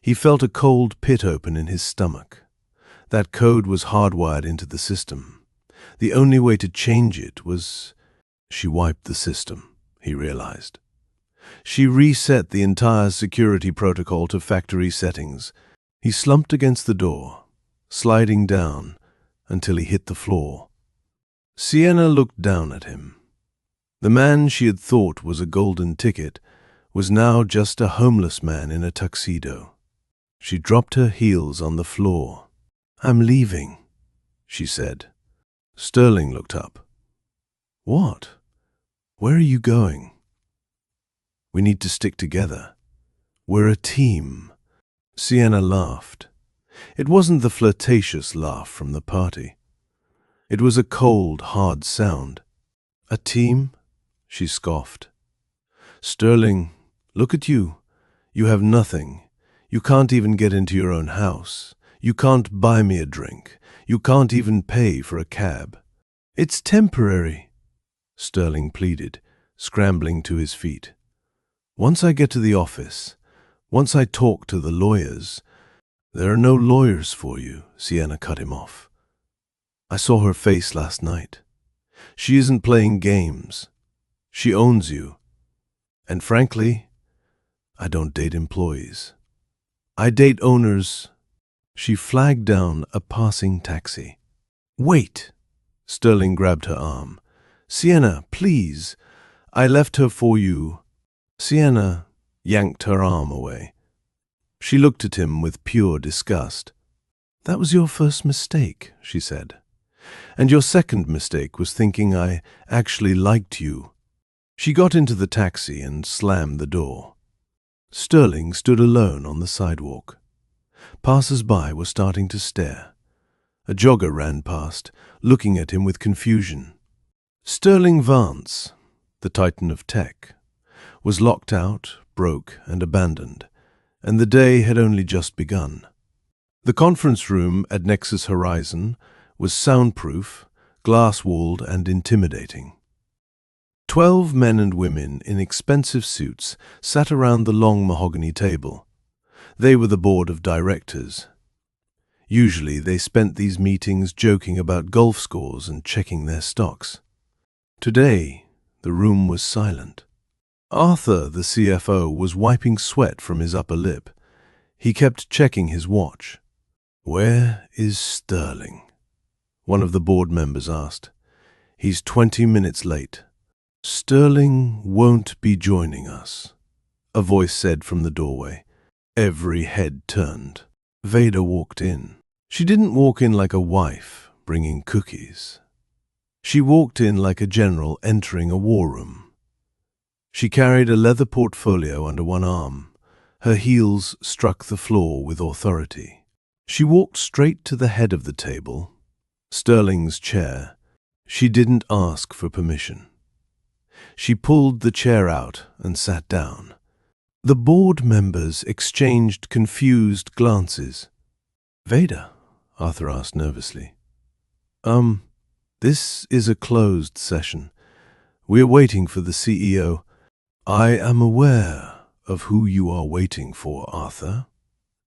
He felt a cold pit open in his stomach. That code was hardwired into the system. The only way to change it was... She wiped the system, he realized. She reset the entire security protocol to factory settings. He slumped against the door, sliding down until he hit the floor. Sienna looked down at him. The man she had thought was a golden ticket was now just a homeless man in a tuxedo. She dropped her heels on the floor. I'm leaving, she said. Sterling looked up. What? Where are you going? We need to stick together. We're a team. Sienna laughed. It wasn't the flirtatious laugh from the party. It was a cold, hard sound. A team? She scoffed. Sterling, look at you. You have nothing. You can't even get into your own house. You can't buy me a drink. You can't even pay for a cab. It's temporary, Sterling pleaded, scrambling to his feet. Once I get to the office, once I talk to the lawyers... There are no lawyers for you, Sienna cut him off. I saw her face last night. She isn't playing games. She owns you. And frankly, I don't date employees. I date owners. She flagged down a passing taxi. Wait! Sterling grabbed her arm. Sienna, please. I left her for you. Sienna yanked her arm away. She looked at him with pure disgust. That was your first mistake, she said. And your second mistake was thinking I actually liked you. She got into the taxi and slammed the door. Sterling stood alone on the sidewalk. Passers-by were starting to stare. A jogger ran past, looking at him with confusion. Sterling Vance, the titan of tech, was locked out, broke, and abandoned, and the day had only just begun. The conference room at Nexus Horizon was soundproof, glass-walled, and intimidating. 12 men and women in expensive suits sat around the long mahogany table. They were the board of directors. Usually they spent these meetings joking about golf scores and checking their stocks. Today, the room was silent. Arthur, the CFO, was wiping sweat from his upper lip. He kept checking his watch. Where is Sterling? One of the board members asked. He's 20 minutes late. Sterling won't be joining us, a voice said from the doorway. Every head turned. Vader walked in. She didn't walk in like a wife, bringing cookies. She walked in like a general entering a war room. She carried a leather portfolio under one arm. Her heels struck the floor with authority. She walked straight to the head of the table, Sterling's chair. She didn't ask for permission. She pulled the chair out and sat down. The board members exchanged confused glances. Vader, Arthur asked nervously. This is a closed session. We're waiting for the CEO. I am aware of who you are waiting for, Arthur,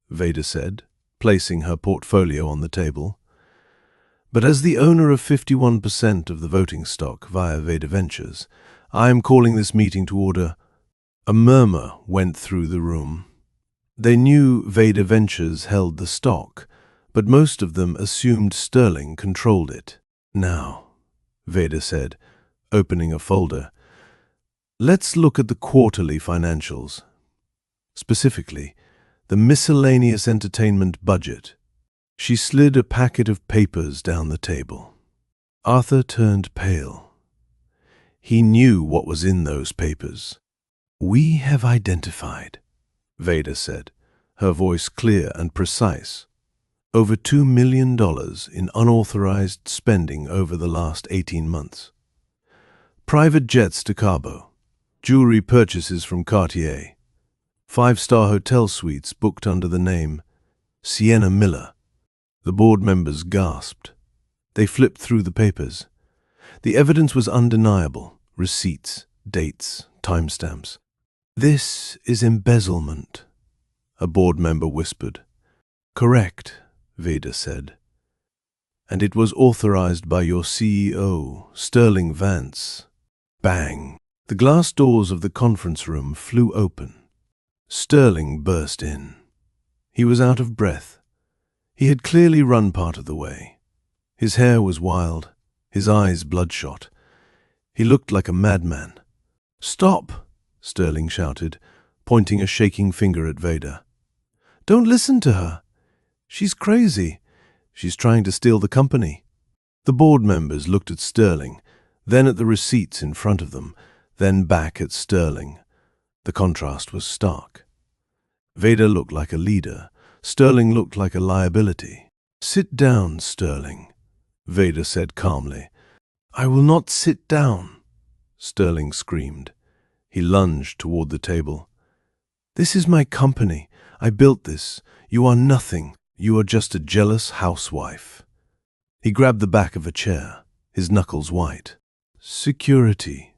Vader said, placing her portfolio on the table. But as the owner of 51% of the voting stock via Vader Ventures, I am calling this meeting to order. A murmur went through the room. They knew Vader Ventures held the stock, but most of them assumed Sterling controlled it. Now, Vader said, opening a folder, let's look at the quarterly financials. Specifically, the miscellaneous entertainment budget. She slid a packet of papers down the table. Arthur turned pale. He knew what was in those papers. We have identified, Vader said, her voice clear and precise. Over $2 million in unauthorized spending over the last 18 months. Private jets to Cabo, jewelry purchases from Cartier, 5-star hotel suites booked under the name Sienna Miller. The board members gasped. They flipped through the papers. The evidence was undeniable. Receipts, dates, timestamps. This is embezzlement, a board member whispered. Correct, Vader said. And it was authorized by your CEO, Sterling Vance. Bang! The glass doors of the conference room flew open. Sterling burst in. He was out of breath. He had clearly run part of the way. His hair was wild, his eyes bloodshot. He looked like a madman. Stop! Sterling shouted, pointing a shaking finger at Vader. Don't listen to her. She's crazy. She's trying to steal the company. The board members looked at Sterling, then at the receipts in front of them, then back at Sterling. The contrast was stark. Vader looked like a leader. Sterling looked like a liability. Sit down, Sterling, Vader said calmly. I will not sit down, Sterling screamed. He lunged toward the table. This is my company. I built this. You are nothing. You are just a jealous housewife. He grabbed the back of a chair, his knuckles white. Security,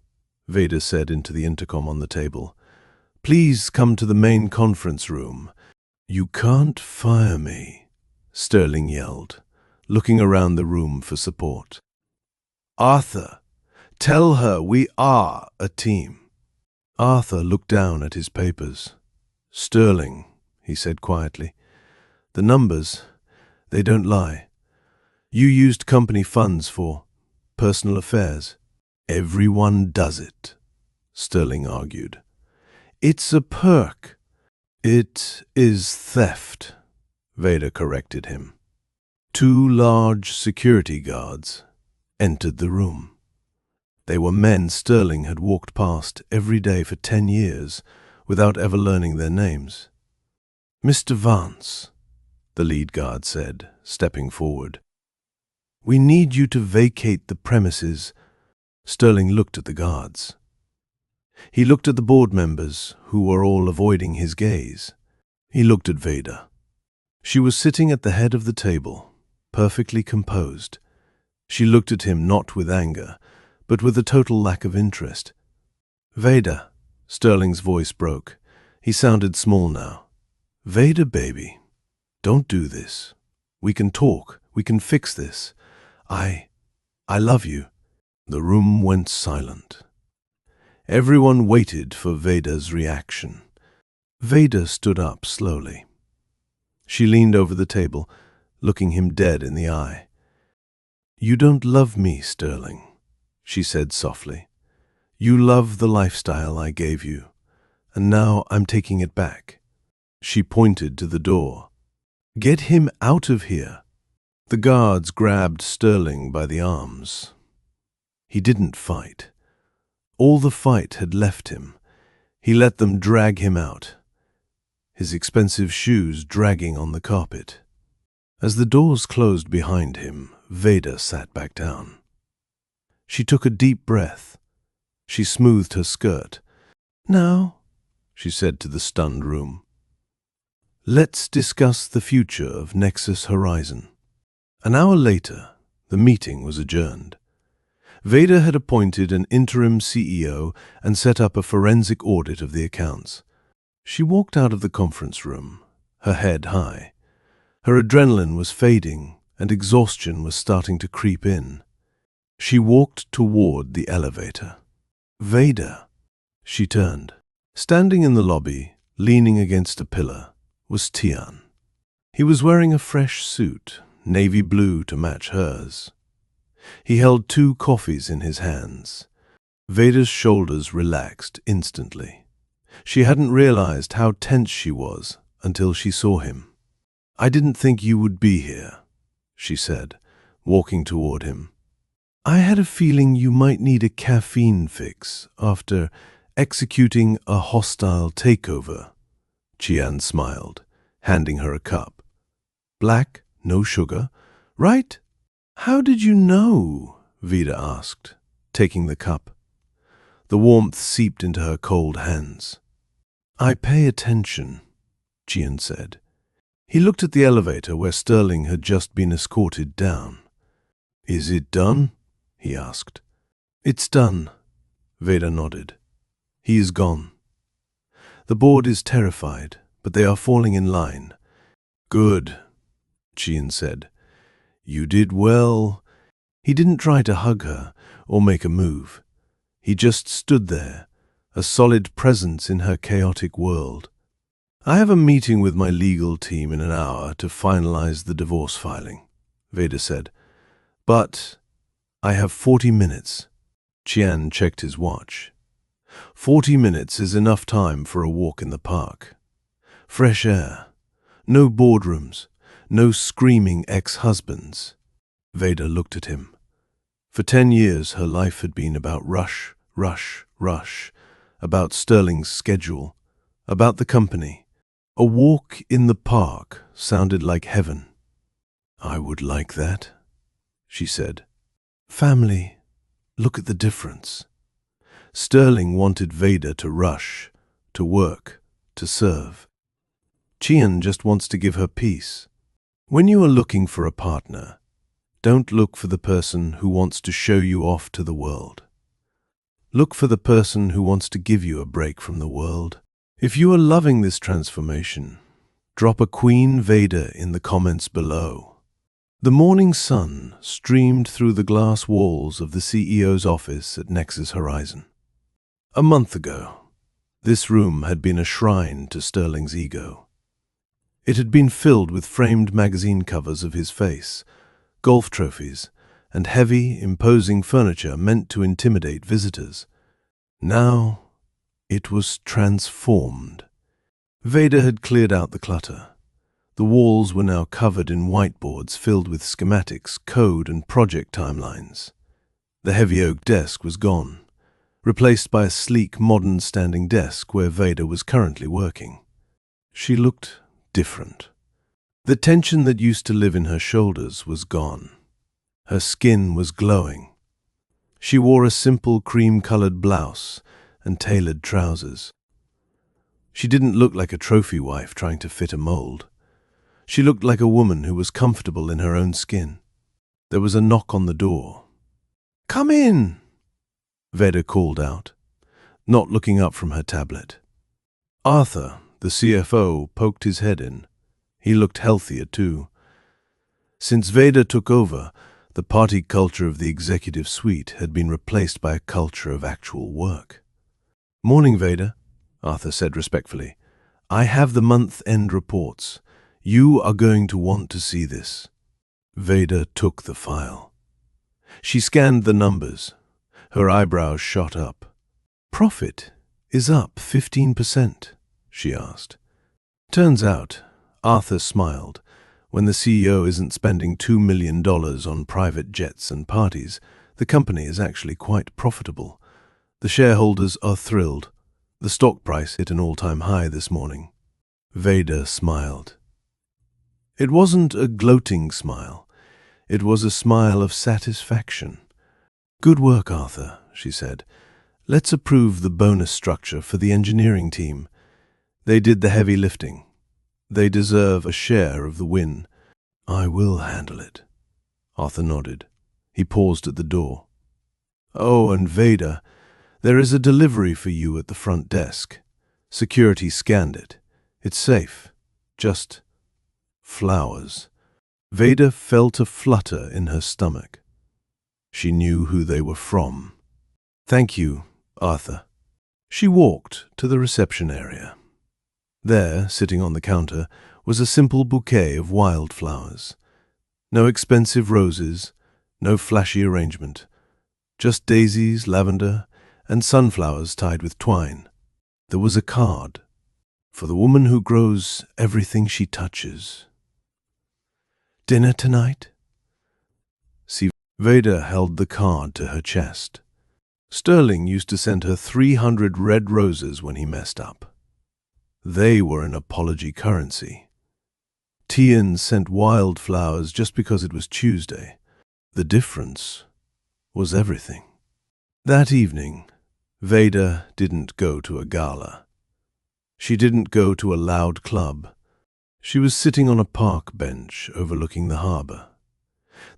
Vader said into the intercom on the table. Please come to the main conference room. You can't fire me, Sterling yelled, looking around the room for support. Arthur, tell her we are a team. Arthur looked down at his papers. Sterling, he said quietly, the numbers, they don't lie. You used company funds for personal affairs. Everyone does it, Sterling argued. It's a perk. It is theft, Vader corrected him. 2 large security guards entered the room. They were men Sterling had walked past every day for 10 years without ever learning their names. Mr. Vance, the lead guard said, stepping forward. We need you to vacate the premises. Sterling looked at the guards. He looked at the board members, who were all avoiding his gaze. He looked at Vader. She was sitting at the head of the table, perfectly composed. She looked at him not with anger, but with a total lack of interest. Vader, Sterling's voice broke. He sounded small now. Vader, baby, don't do this. We can talk. We can fix this. I love you. The room went silent. Everyone waited for Vader's reaction. Vader stood up slowly. She leaned over the table, looking him dead in the eye. You don't love me, Sterling, she said softly. You love the lifestyle I gave you, and now I'm taking it back. She pointed to the door. Get him out of here. The guards grabbed Sterling by the arms. He didn't fight. All the fight had left him. He let them drag him out, his expensive shoes dragging on the carpet. As the doors closed behind him, Vader sat back down. She took a deep breath. She smoothed her skirt. Now, she said to the stunned room, let's discuss the future of Nexus Horizon. An hour later, the meeting was adjourned. Vader had appointed an interim CEO and set up a forensic audit of the accounts. She walked out of the conference room, her head high. Her adrenaline was fading and exhaustion was starting to creep in. She walked toward the elevator. Vader, she turned. Standing in the lobby, leaning against a pillar, was Tian. He was wearing a fresh suit, navy blue to match hers. He held 2 coffees in his hands. Veda's shoulders relaxed instantly. She hadn't realized how tense she was until she saw him. "I didn't think you would be here," she said, walking toward him. "I had a feeling you might need a caffeine fix after executing a hostile takeover." Tian smiled, handing her a cup. "Black, no sugar, right?" "How did you know?" Veda asked, taking the cup. The warmth seeped into her cold hands. "I pay attention," Tian said. He looked at the elevator where Sterling had just been escorted down. "Is it done?" he asked. "It's done," Veda nodded. "He is gone. The board is terrified, but they are falling in line." "Good," Tian said. "You did well." He didn't try to hug her or make a move. He just stood there, a solid presence in her chaotic world. "I have a meeting with my legal team in an hour to finalize the divorce filing," Veda said. "But I have 40 minutes. Tian checked his watch. 40 minutes is enough time for a walk in the park. Fresh air. No boardrooms. No screaming ex-husbands. Veda looked at him. For 10 years her life had been about rush, rush, rush, about Sterling's schedule, about the company. A walk in the park sounded like heaven. "I would like that," she said. "Family. Look at the difference." Sterling wanted Veda to rush, to work, to serve. Tian just wants to give her peace. When you are looking for a partner, don't look for the person who wants to show you off to the world. Look for the person who wants to give you a break from the world. If you are loving this transformation, drop a Queen Veda in the comments below. The morning sun streamed through the glass walls of the CEO's office at Nexus Horizon. A month ago, this room had been a shrine to Sterling's ego. It had been filled with framed magazine covers of his face, golf trophies, and heavy, imposing furniture meant to intimidate visitors. Now, it was transformed. Veda had cleared out the clutter. The walls were now covered in whiteboards filled with schematics, code, and project timelines. The heavy oak desk was gone, replaced by a sleek, modern-standing desk where Veda was currently working. She looked different. The tension that used to live in her shoulders was gone. Her skin was glowing. She wore a simple cream-colored blouse and tailored trousers. She didn't look like a trophy wife trying to fit a mold. She looked like a woman who was comfortable in her own skin. There was a knock on the door. "Come in," Veda called out, not looking up from her tablet. Arthur, the CFO, poked his head in. He looked healthier too. Since Veda took over, the party culture of the executive suite had been replaced by a culture of actual work. "Morning, Veda," Arthur said respectfully. "I have the month-end reports. You are going to want to see this." Veda took the file. She scanned the numbers. Her eyebrows shot up. "Profit is up 15%, she asked. Turns out, Arthur smiled, when the CEO isn't spending $2 million on private jets and parties, the company is actually quite profitable. The shareholders are thrilled. The stock price hit an all-time high this morning. Veda smiled. It wasn't a gloating smile. It was a smile of satisfaction. "Good work, Arthur," she said. "Let's approve the bonus structure for the engineering team. They did the heavy lifting. They deserve a share of the win." "I will handle it." Arthur nodded. He paused at the door. "Oh, and Veda, there is a delivery for you at the front desk. Security scanned it. It's safe. Just flowers." Veda felt a flutter in her stomach. She knew who they were from. "Thank you, Arthur." She walked to the reception area. There, sitting on the counter, was a simple bouquet of wildflowers. No expensive roses, no flashy arrangement. Just daisies, lavender, and sunflowers tied with twine. There was a card. For the woman who grows everything she touches. Dinner tonight? Veda held the card to her chest. Sterling used to send her 300 red roses when he messed up. They were an apology currency. Tian sent wildflowers just because it was Tuesday. The difference was everything. That evening, Veda didn't go to a gala. She didn't go to a loud club. She was sitting on a park bench overlooking the harbor.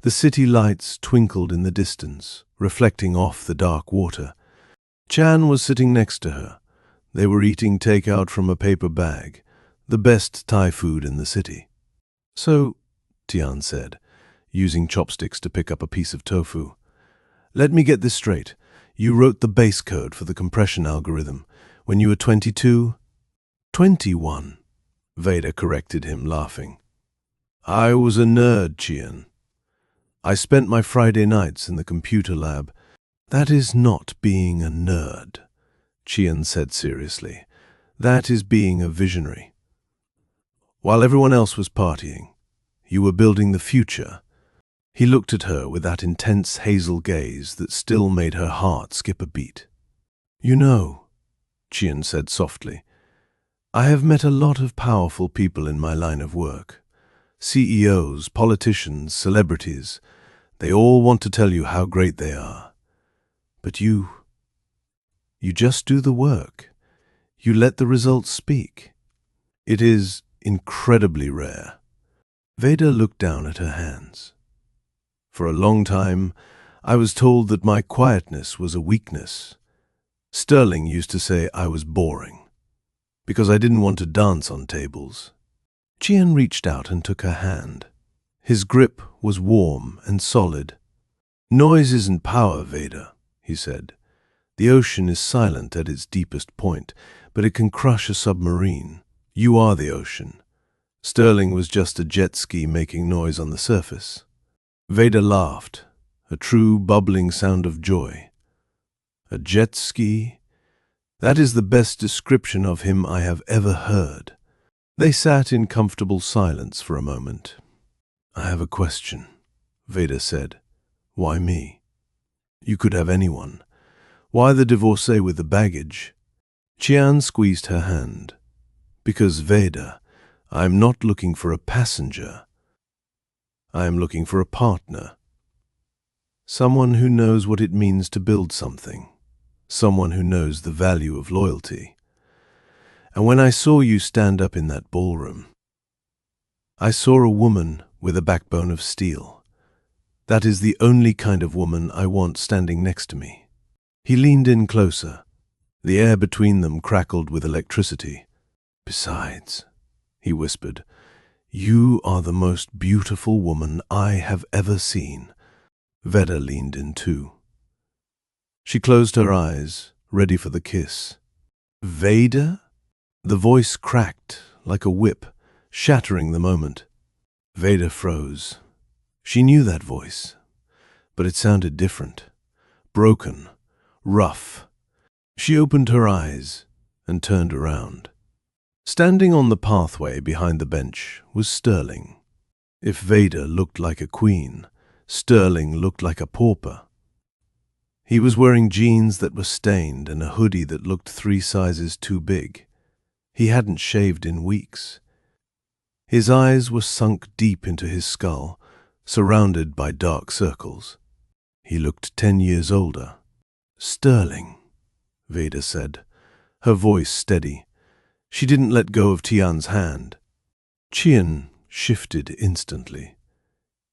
The city lights twinkled in the distance, reflecting off the dark water. Chan was sitting next to her. They were eating takeout from a paper bag, the best Thai food in the city. So, Tian said, using chopsticks to pick up a piece of tofu, let me get this straight. You wrote the base code for the compression algorithm when you were 22? 21, Veda corrected him, laughing. I was a nerd, Tian. I spent my Friday nights in the computer lab. That is not being a nerd, Tian said seriously. That is being a visionary. While everyone else was partying, you were building the future. He looked at her with that intense hazel gaze that still made her heart skip a beat. You know, Tian said softly, I have met a lot of powerful people in my line of work. CEOs, politicians, celebrities. They all want to tell you how great they are. But you just do the work. You let the results speak. It is incredibly rare. Veda looked down at her hands. For a long time, I was told that my quietness was a weakness. Sterling used to say I was boring, because I didn't want to dance on tables. Tian reached out and took her hand. His grip was warm and solid. Noise isn't power, Veda, he said. The ocean is silent at its deepest point, but it can crush a submarine. You are the ocean. Sterling was just a jet ski making noise on the surface. Veda laughed, a true bubbling sound of joy. A jet ski? That is the best description of him I have ever heard. They sat in comfortable silence for a moment. I have a question, Veda said. Why me? You could have anyone. Why the divorcee with the baggage? Tian squeezed her hand. Because, Veda, I am not looking for a passenger. I am looking for a partner. Someone who knows what it means to build something. Someone who knows the value of loyalty. And when I saw you stand up in that ballroom, I saw a woman with a backbone of steel. That is the only kind of woman I want standing next to me. He leaned in closer. The air between them crackled with electricity. Besides, he whispered, you are the most beautiful woman I have ever seen. Veda leaned in too. She closed her eyes, ready for the kiss. Veda? The voice cracked like a whip, shattering the moment. Veda froze. She knew that voice, but it sounded different. Broken, rough. She opened her eyes and turned around. Standing on the pathway behind the bench was Sterling. If Veda looked like a queen, Sterling looked like a pauper. He was wearing jeans that were stained and a hoodie that looked 3 sizes too big. He hadn't shaved in weeks. His eyes were sunk deep into his skull, surrounded by dark circles. He looked 10 years older. Sterling, Veda said, her voice steady. She didn't let go of Tian's hand. Tian shifted instantly.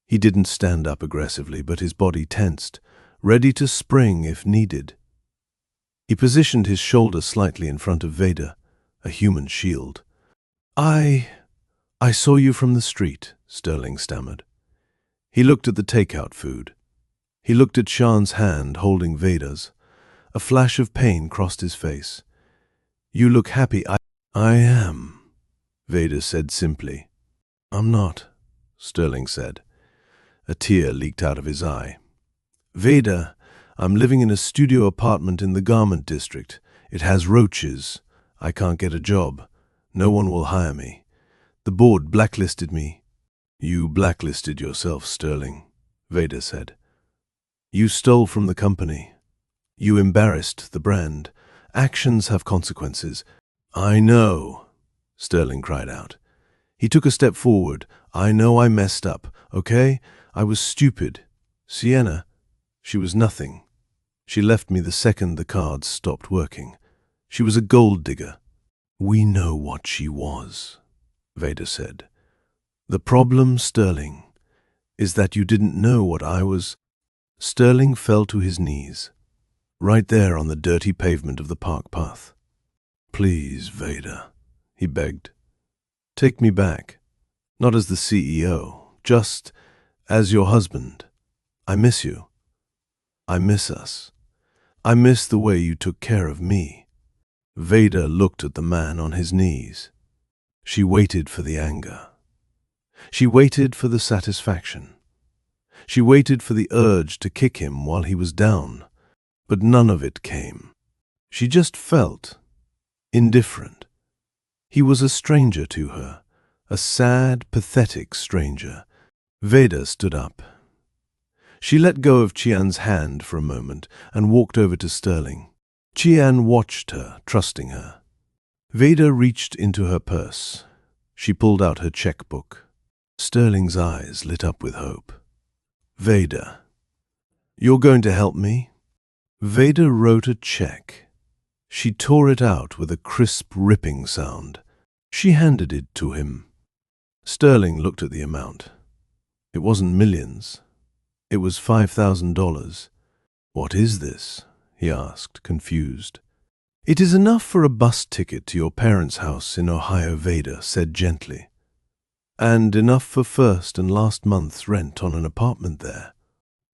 He didn't stand up aggressively, but his body tensed, ready to spring if needed. He positioned his shoulder slightly in front of Veda, a human shield. I saw you from the street, Sterling stammered. He looked at the takeout food. He looked at Shan's hand holding Veda's. A flash of pain crossed his face. You look happy. I am, Vader said simply. I'm not, Sterling said. A tear leaked out of his eye. Vader, I'm living in a studio apartment in the garment district. It has roaches. I can't get a job. No one will hire me. The board blacklisted me. You blacklisted yourself, Sterling, Vader said. You stole from the company. You embarrassed the brand. Actions have consequences. I know, Sterling cried out. He took a step forward. I know I messed up, okay? I was stupid. Sienna, she was nothing. She left me the second the cards stopped working. She was a gold digger. We know what she was, Vader said. The problem, Sterling, is that you didn't know what I was. Sterling fell to his knees, right there on the dirty pavement of the park path. Please, Vader, he begged. Take me back. Not as the CEO, just as your husband. I miss you. I miss us. I miss the way you took care of me. Vader looked at the man on his knees. She waited for the anger. She waited for the satisfaction. She waited for the urge to kick him while he was down, but none of it came. She just felt indifferent. He was a stranger to her, a sad, pathetic stranger. Vader stood up. She let go of Qian's hand for a moment and walked over to Sterling. Qian watched her, trusting her. Vader reached into her purse. She pulled out her checkbook. Sterling's eyes lit up with hope. Vader, you're going to help me? Vader wrote a check. She tore it out with a crisp, ripping sound. She handed it to him. Sterling looked at the amount. It wasn't millions. It was $5,000. What is this? He asked, confused. It is enough for a bus ticket to your parents' house in Ohio, Vader said gently. And enough for first and last month's rent on an apartment there.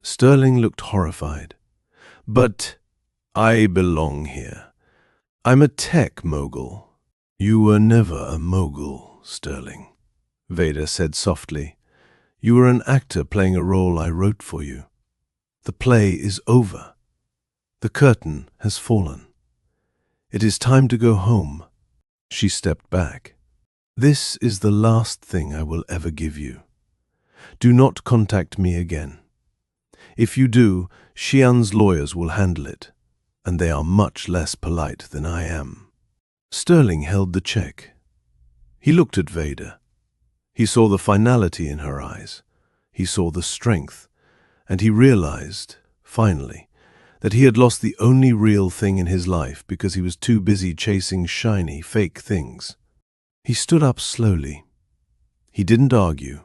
Sterling looked horrified. But I belong here. I'm a tech mogul. You were never a mogul, Sterling, Vader said softly. You were an actor playing a role I wrote for you. The play is over. The curtain has fallen. It is time to go home. She stepped back. This is the last thing I will ever give you. Do not contact me again. If you do, Xian's lawyers will handle it, and they are much less polite than I am. Sterling held the check. He looked at Vader. He saw the finality in her eyes. He saw the strength, and he realized, finally, that he had lost the only real thing in his life because he was too busy chasing shiny, fake things. He stood up slowly. He didn't argue.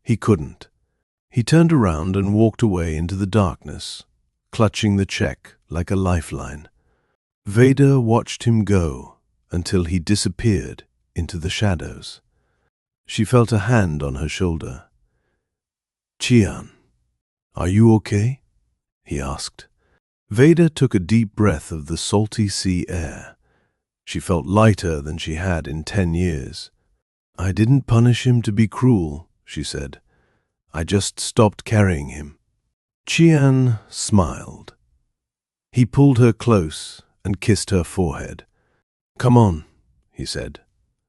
He couldn't. He turned around and walked away into the darkness, clutching the check like a lifeline. Vader watched him go until he disappeared into the shadows. She felt a hand on her shoulder. Qian, are you okay? He asked. Vader took a deep breath of the salty sea air. She felt lighter than she had in 10 years. I didn't punish him to be cruel, she said. I just stopped carrying him. Qian smiled. He pulled her close and kissed her forehead. Come on, he said.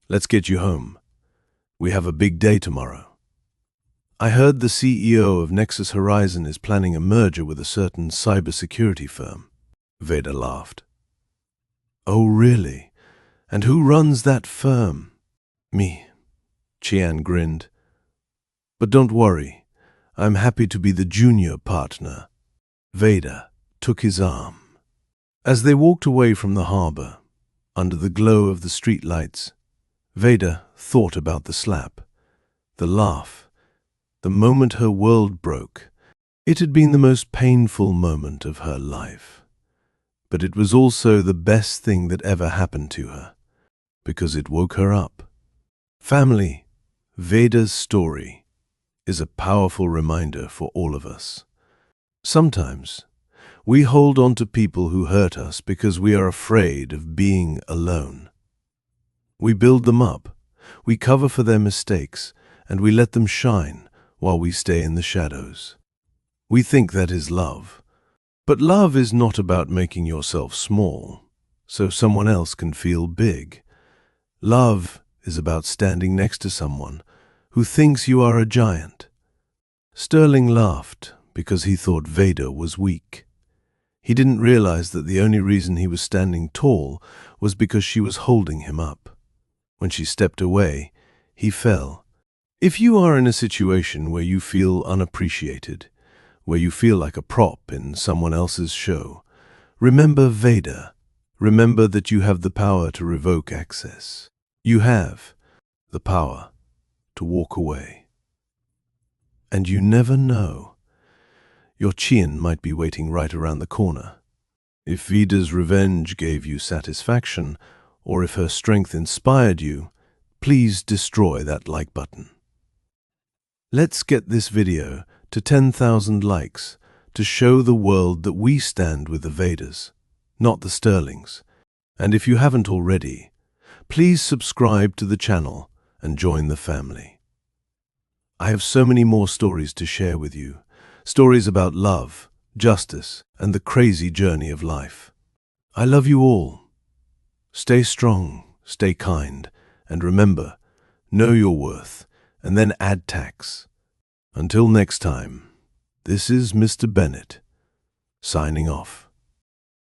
Let's get you home. We have a big day tomorrow. I heard the CEO of Nexus Horizon is planning a merger with a certain cybersecurity firm. Vader laughed. Oh, really? And who runs that firm? Me. Qian grinned. But don't worry. I'm happy to be the junior partner. Vader took his arm. As they walked away from the harbor, under the glow of the streetlights, Vader thought about the slap, the laugh, the moment her world broke. It had been the most painful moment of her life. But it was also the best thing that ever happened to her, because it woke her up. Family, Vader's story, is a powerful reminder for all of us. Sometimes, We hold on to people who hurt us because we are afraid of being alone. We build them up, we cover for their mistakes, and we let them shine while we stay in the shadows. We think that is love. But love is not about making yourself small, so someone else can feel big. Love is about standing next to someone who thinks you are a giant. Sterling laughed because he thought Vader was weak. He didn't realize that the only reason he was standing tall was because she was holding him up. When she stepped away, he fell. If you are in a situation where you feel unappreciated, where you feel like a prop in someone else's show, remember Vader. Remember that you have the power to revoke access. You have the power to walk away. And you never know. Your Chien might be waiting right around the corner. If Vida's revenge gave you satisfaction, or if her strength inspired you, please destroy that like button. Let's get this video to 10,000 likes to show the world that we stand with the Vaders, not the Sterlings. And if you haven't already, please subscribe to the channel and join the family. I have so many more stories to share with you. Stories about love, justice, and the crazy journey of life. I love you all. Stay strong, stay kind, and remember, know your worth, and then add tax. Until next time, this is Mr. Bennett, signing off.